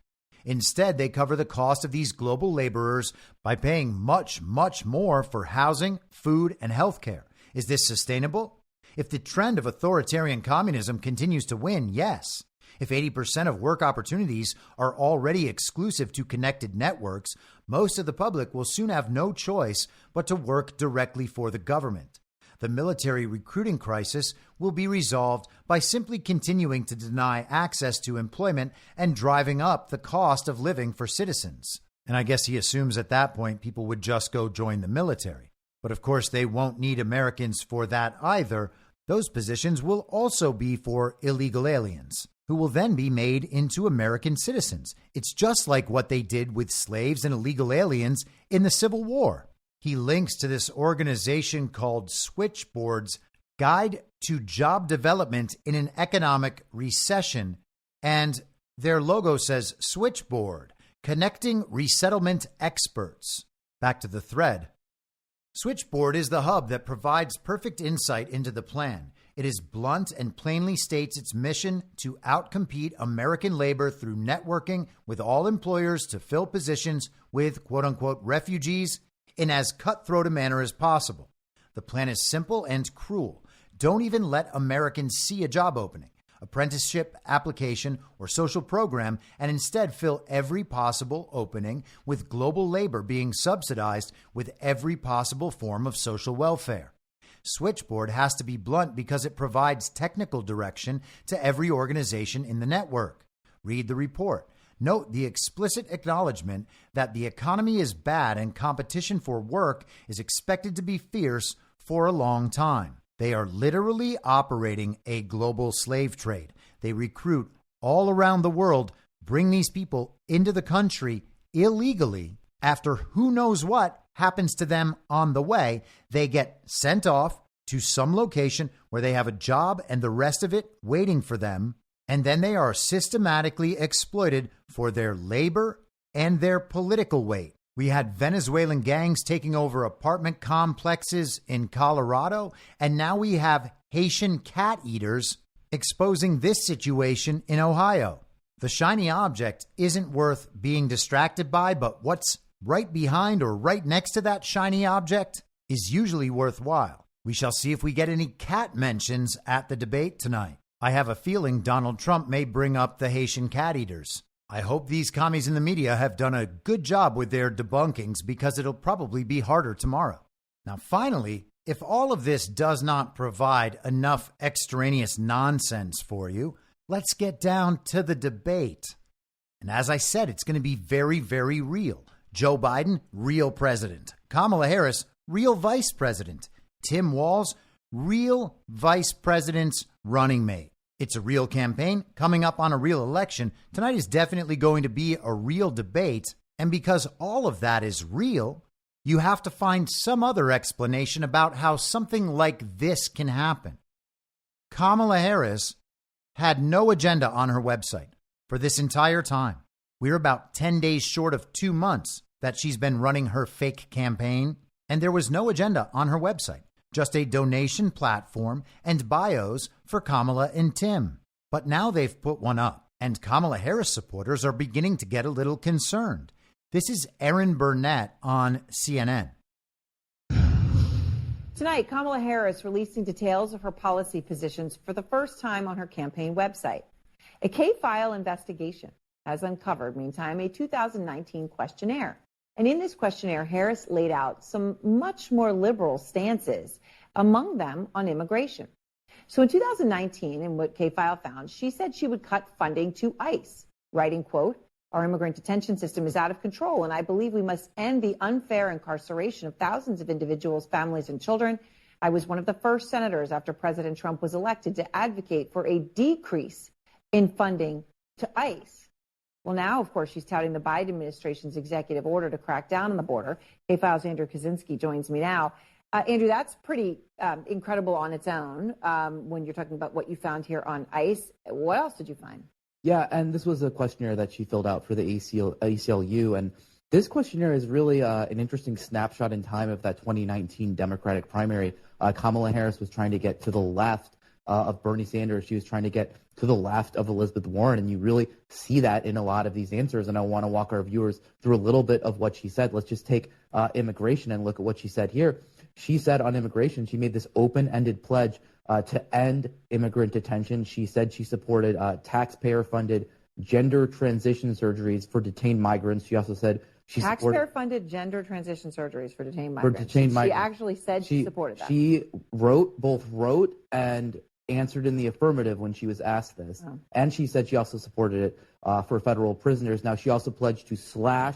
Instead, they cover the cost of these global laborers by paying much, much more for housing, food, and health care. Is this sustainable? If the trend of authoritarian communism continues to win, yes. If 80% of work opportunities are already exclusive to connected networks, most of the public will soon have no choice but to work directly for the government. The military recruiting crisis will be resolved by simply continuing to deny access to employment and driving up the cost of living for citizens. And I guess he assumes at that point people would just go join the military. But of course, they won't need Americans for that either. Those positions will also be for illegal aliens, who will then be made into American citizens. It's just like what they did with slaves and illegal aliens in the Civil War. He links to this organization called Switchboard's Guide to Job Development in an Economic Recession, and their logo says Switchboard, Connecting Resettlement Experts. Back to the thread. Switchboard is the hub that provides perfect insight into the plan. It is blunt and plainly states its mission to outcompete American labor through networking with all employers to fill positions with quote-unquote refugees in as cutthroat a manner as possible. The plan is simple and cruel. Don't even let Americans see a job opening, apprenticeship application, or social program, and instead fill every possible opening with global labor being subsidized with every possible form of social welfare. Switchboard has to be blunt because it provides technical direction to every organization in the network. Read the report. Note the explicit acknowledgement that the economy is bad and competition for work is expected to be fierce for a long time. They are literally operating a global slave trade. They recruit all around the world, bring these people into the country illegally. After who knows what happens to them on the way, they get sent off to some location where they have a job and the rest of it waiting for them. And then they are systematically exploited for their labor and their political weight. We had Venezuelan gangs taking over apartment complexes in Colorado, and now we have Haitian cat eaters exposing this situation in Ohio. The shiny object isn't worth being distracted by, but what's right behind or right next to that shiny object is usually worthwhile. We shall see if we get any cat mentions at the debate tonight. I have a feeling Donald Trump may bring up the Haitian cat eaters. I hope these commies in the media have done a good job with their debunkings because it'll probably be harder tomorrow. Now, finally, if all of this does not provide enough extraneous nonsense for you, let's get down to the debate. And as I said, it's going to be very, very real. Joe Biden, real president. Kamala Harris, real vice president. Tim Walz, real vice president's running mate. It's a real campaign coming up on a real election. Tonight is definitely going to be a real debate. And because all of that is real, you have to find some other explanation about how something like this can happen. Kamala Harris had no agenda on her website for this entire time. We're about 10 days short of 2 months that she's been running her fake campaign, and there was no agenda on her website. Just a donation platform and bios for Kamala and Tim. But now they've put one up, and Kamala Harris supporters are beginning to get a little concerned. This is Erin Burnett on CNN. Tonight, Kamala Harris releasing details of her policy positions for the first time on her campaign website. A K-file investigation has uncovered, meantime, a 2019 questionnaire And in this questionnaire, Harris laid out some much more liberal stances, among them on immigration. So in 2019, in what K-File found, she said she would cut funding to ICE, writing, quote, "Our immigrant detention system is out of control, and I believe we must end the unfair incarceration of thousands of individuals, families, and children. I was one of the first senators after President Trump was elected to advocate for a decrease in funding to ICE." Well, now, of course, she's touting the Biden administration's executive order to crack down on the border. K-File's Andrew Kaczynski joins me now. Andrew, that's pretty incredible on its own when you're talking about what you found here on ICE. What else did you find? Yeah, and this was a questionnaire that she filled out for the ACLU. And this questionnaire is really an interesting snapshot in time of that 2019 Democratic primary. Kamala Harris was trying to get to the left of Bernie Sanders. She was trying to get to the left of Elizabeth Warren, and you really see that in a lot of these answers. And I want to walk our viewers through a little bit of what she said. Let's just take immigration and look at what she said here. She said on immigration, she made this open-ended pledge to end immigrant detention. She said she supported taxpayer-funded gender transition surgeries for detained migrants. She also said she supported taxpayer-funded gender transition surgeries for detained migrants. She actually said she supported that. She both wrote and answered in the affirmative when she was asked this. Oh. And she said she also supported it for federal prisoners. Now, she also pledged to slash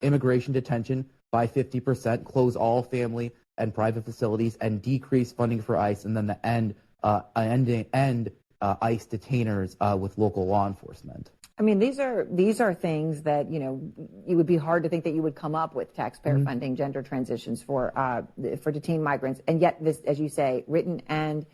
immigration detention by 50%, close all family and private facilities, and decrease funding for ICE, and then the end ICE detainers with local law enforcement. I mean, these are things that, you know, it would be hard to think that you would come up with taxpayer funding gender transitions for detained migrants, and yet this, as you say, written and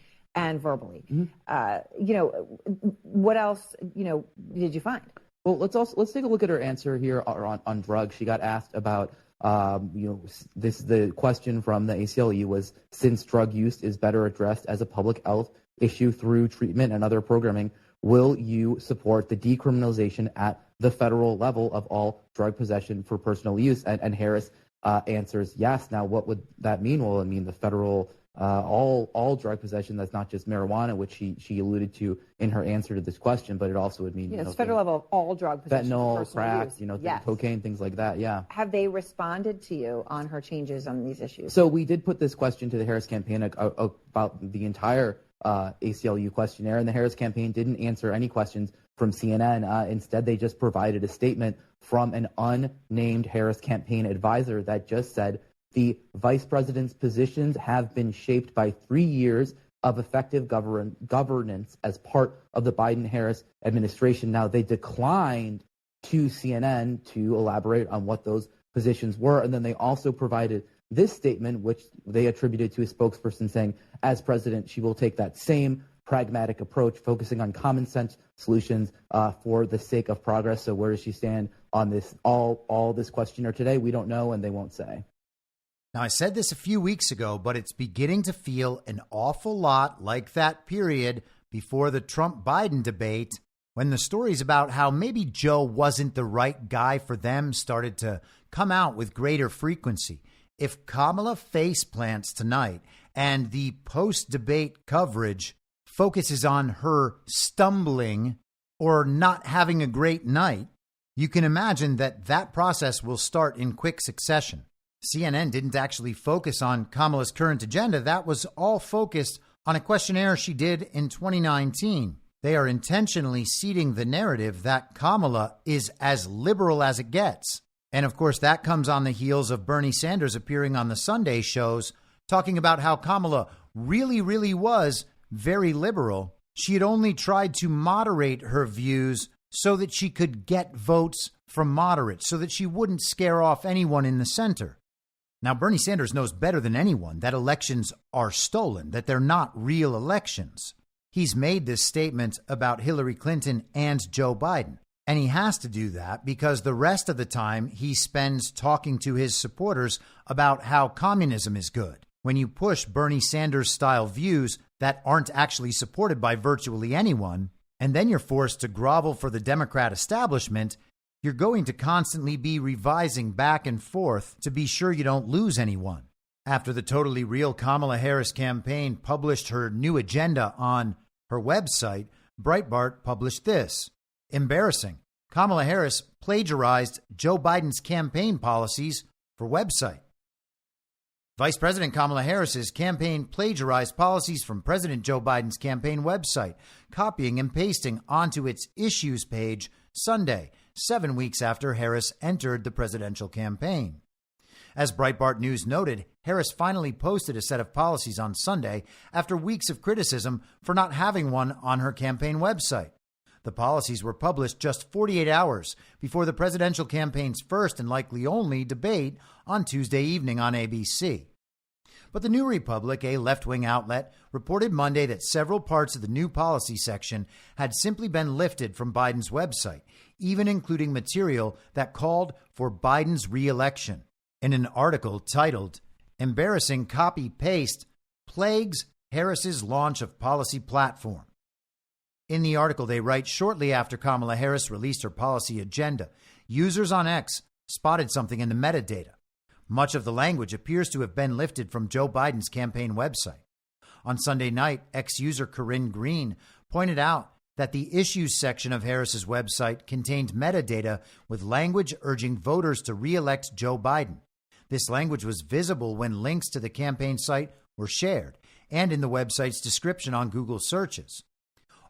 verbally. You know, what else, you know, did you find? Well, let's take a look at her answer here on drugs. She got asked about the question from the ACLU was, since drug use is better addressed as a public health issue through treatment and other programming, will you support the decriminalization at the federal level of all drug possession for personal use? And Harris answers yes. Now, what would that mean? Well, it mean the federal all drug possession. That's not just marijuana, which she alluded to in her answer to this question, but it also would mean it's federal level of all drug possession, fentanyl, crack, yes. Cocaine, things like that. Yeah. Have they responded to you on her changes on these issues? So we did put this question to the Harris campaign about the entire ACLU questionnaire, and the Harris campaign didn't answer any questions from CNN. Instead, they just provided a statement from an unnamed Harris campaign advisor that just said, the vice president's positions have been shaped by 3 years of effective governance as part of the Biden-Harris administration. Now, they declined to CNN to elaborate on what those positions were. And then they also provided this statement, which they attributed to a spokesperson saying, as president, she will take that same pragmatic approach, focusing on common sense solutions for the sake of progress. So where does she stand on this, all this questionnaire today? We don't know, and they won't say. Now, I said this a few weeks ago, but it's beginning to feel an awful lot like that period before the Trump-Biden debate, when the stories about how maybe Joe wasn't the right guy for them started to come out with greater frequency. If Kamala face plants tonight and the post-debate coverage focuses on her stumbling or not having a great night, you can imagine that that process will start in quick succession. CNN didn't actually focus on Kamala's current agenda. That was all focused on a questionnaire she did in 2019. They are intentionally seeding the narrative that Kamala is as liberal as it gets. And of course, that comes on the heels of Bernie Sanders appearing on the Sunday shows, talking about how Kamala really, really was very liberal. She had only tried to moderate her views so that she could get votes from moderates, so that she wouldn't scare off anyone in the center. Now, Bernie Sanders knows better than anyone that elections are stolen, that they're not real elections. He's made this statement about Hillary Clinton and Joe Biden. And he has to do that because the rest of the time he spends talking to his supporters about how communism is good. When you push Bernie Sanders style views that aren't actually supported by virtually anyone, and then you're forced to grovel for the Democrat establishment, you're going to constantly be revising back and forth to be sure you don't lose anyone. After the totally real Kamala Harris campaign published her new agenda on her website, Breitbart published this. Embarrassing. Kamala Harris plagiarized Joe Biden's campaign policies for website. Vice President Kamala Harris's campaign plagiarized policies from President Joe Biden's campaign website, copying and pasting onto its issues page Sunday, 7 weeks after Harris entered the presidential campaign. As Breitbart News noted, Harris finally posted a set of policies on Sunday after weeks of criticism for not having one on her campaign website. The policies were published just 48 hours before the presidential campaign's first and likely only debate on Tuesday evening on ABC. But the New Republic, a left-wing outlet, reported Monday that several parts of the new policy section had simply been lifted from Biden's website, even including material that called for Biden's re-election. In an article titled, "Embarrassing Copy-Paste Plagues Harris's Launch of Policy Platform." In the article, they write, shortly after Kamala Harris released her policy agenda, users on X spotted something in the metadata. Much of the language appears to have been lifted from Joe Biden's campaign website. On Sunday night, X-user Corinne Green pointed out that the issues section of Harris's website contained metadata with language urging voters to re-elect Joe Biden. This language was visible when links to the campaign site were shared and in the website's description on Google searches.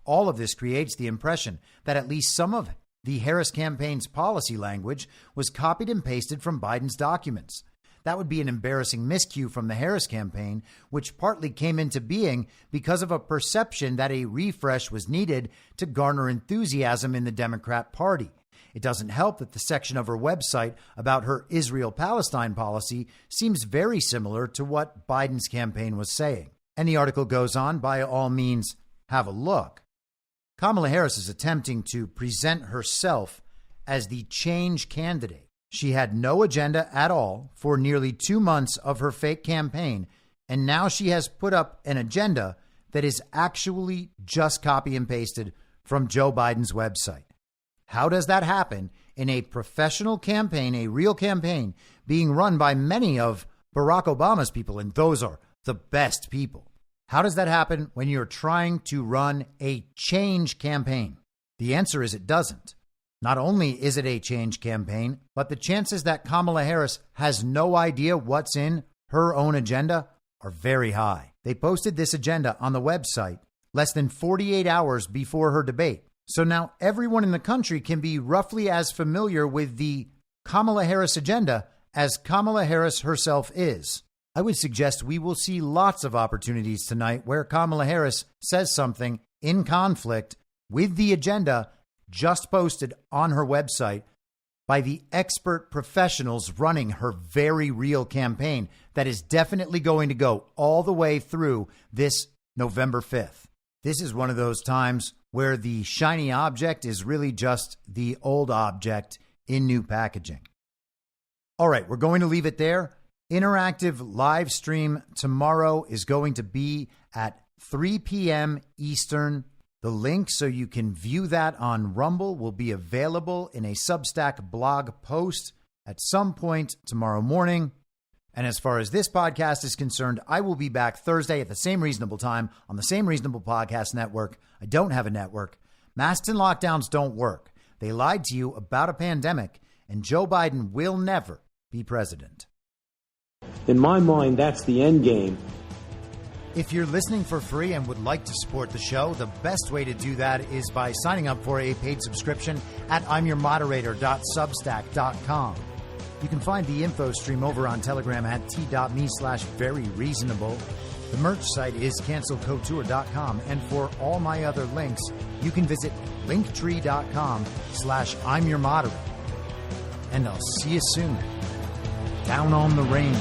All of this creates the impression that at least some of the Harris campaign's policy language was copied and pasted from Biden's documents. That would be an embarrassing miscue from the Harris campaign, which partly came into being because of a perception that a refresh was needed to garner enthusiasm in the Democrat Party. It doesn't help that the section of her website about her Israel-Palestine policy seems very similar to what Biden's campaign was saying. And the article goes on, by all means, have a look. Kamala Harris is attempting to present herself as the change candidate. She had no agenda at all for nearly 2 months of her fake campaign, and now she has put up an agenda that is actually just copy and pasted from Joe Biden's website. How does that happen in a professional campaign, a real campaign, being run by many of Barack Obama's people, and those are the best people? How does that happen when you're trying to run a change campaign? The answer is it doesn't. Not only is it a change campaign, but the chances that Kamala Harris has no idea what's in her own agenda are very high. They posted this agenda on the website less than 48 hours before her debate. So now everyone in the country can be roughly as familiar with the Kamala Harris agenda as Kamala Harris herself is. I would suggest we will see lots of opportunities tonight where Kamala Harris says something in conflict with the agenda just posted on her website by the expert professionals running her very real campaign that is definitely going to go all the way through this November 5th. This is one of those times where the shiny object is really just the old object in new packaging. All right, we're going to leave it there. Interactive live stream tomorrow is going to be at 3 p.m. Eastern. The link so you can view that on Rumble will be available in a Substack blog post at some point tomorrow morning. And as far as this podcast is concerned, I will be back Thursday at the same reasonable time on the same reasonable podcast network. I don't have a network. Masks and lockdowns don't work. They lied to you about a pandemic, and Joe Biden will never be president. In my mind, that's the end game. If you're listening for free and would like to support the show, the best way to do that is by signing up for a paid subscription at imyourmoderator.substack.com. You can find the info stream over on Telegram at t.me/veryreasonable. The merch site is cancelcouture.com. And for all my other links, you can visit linktree.com/imyourmoderator. And I'll see you soon. Down on the range.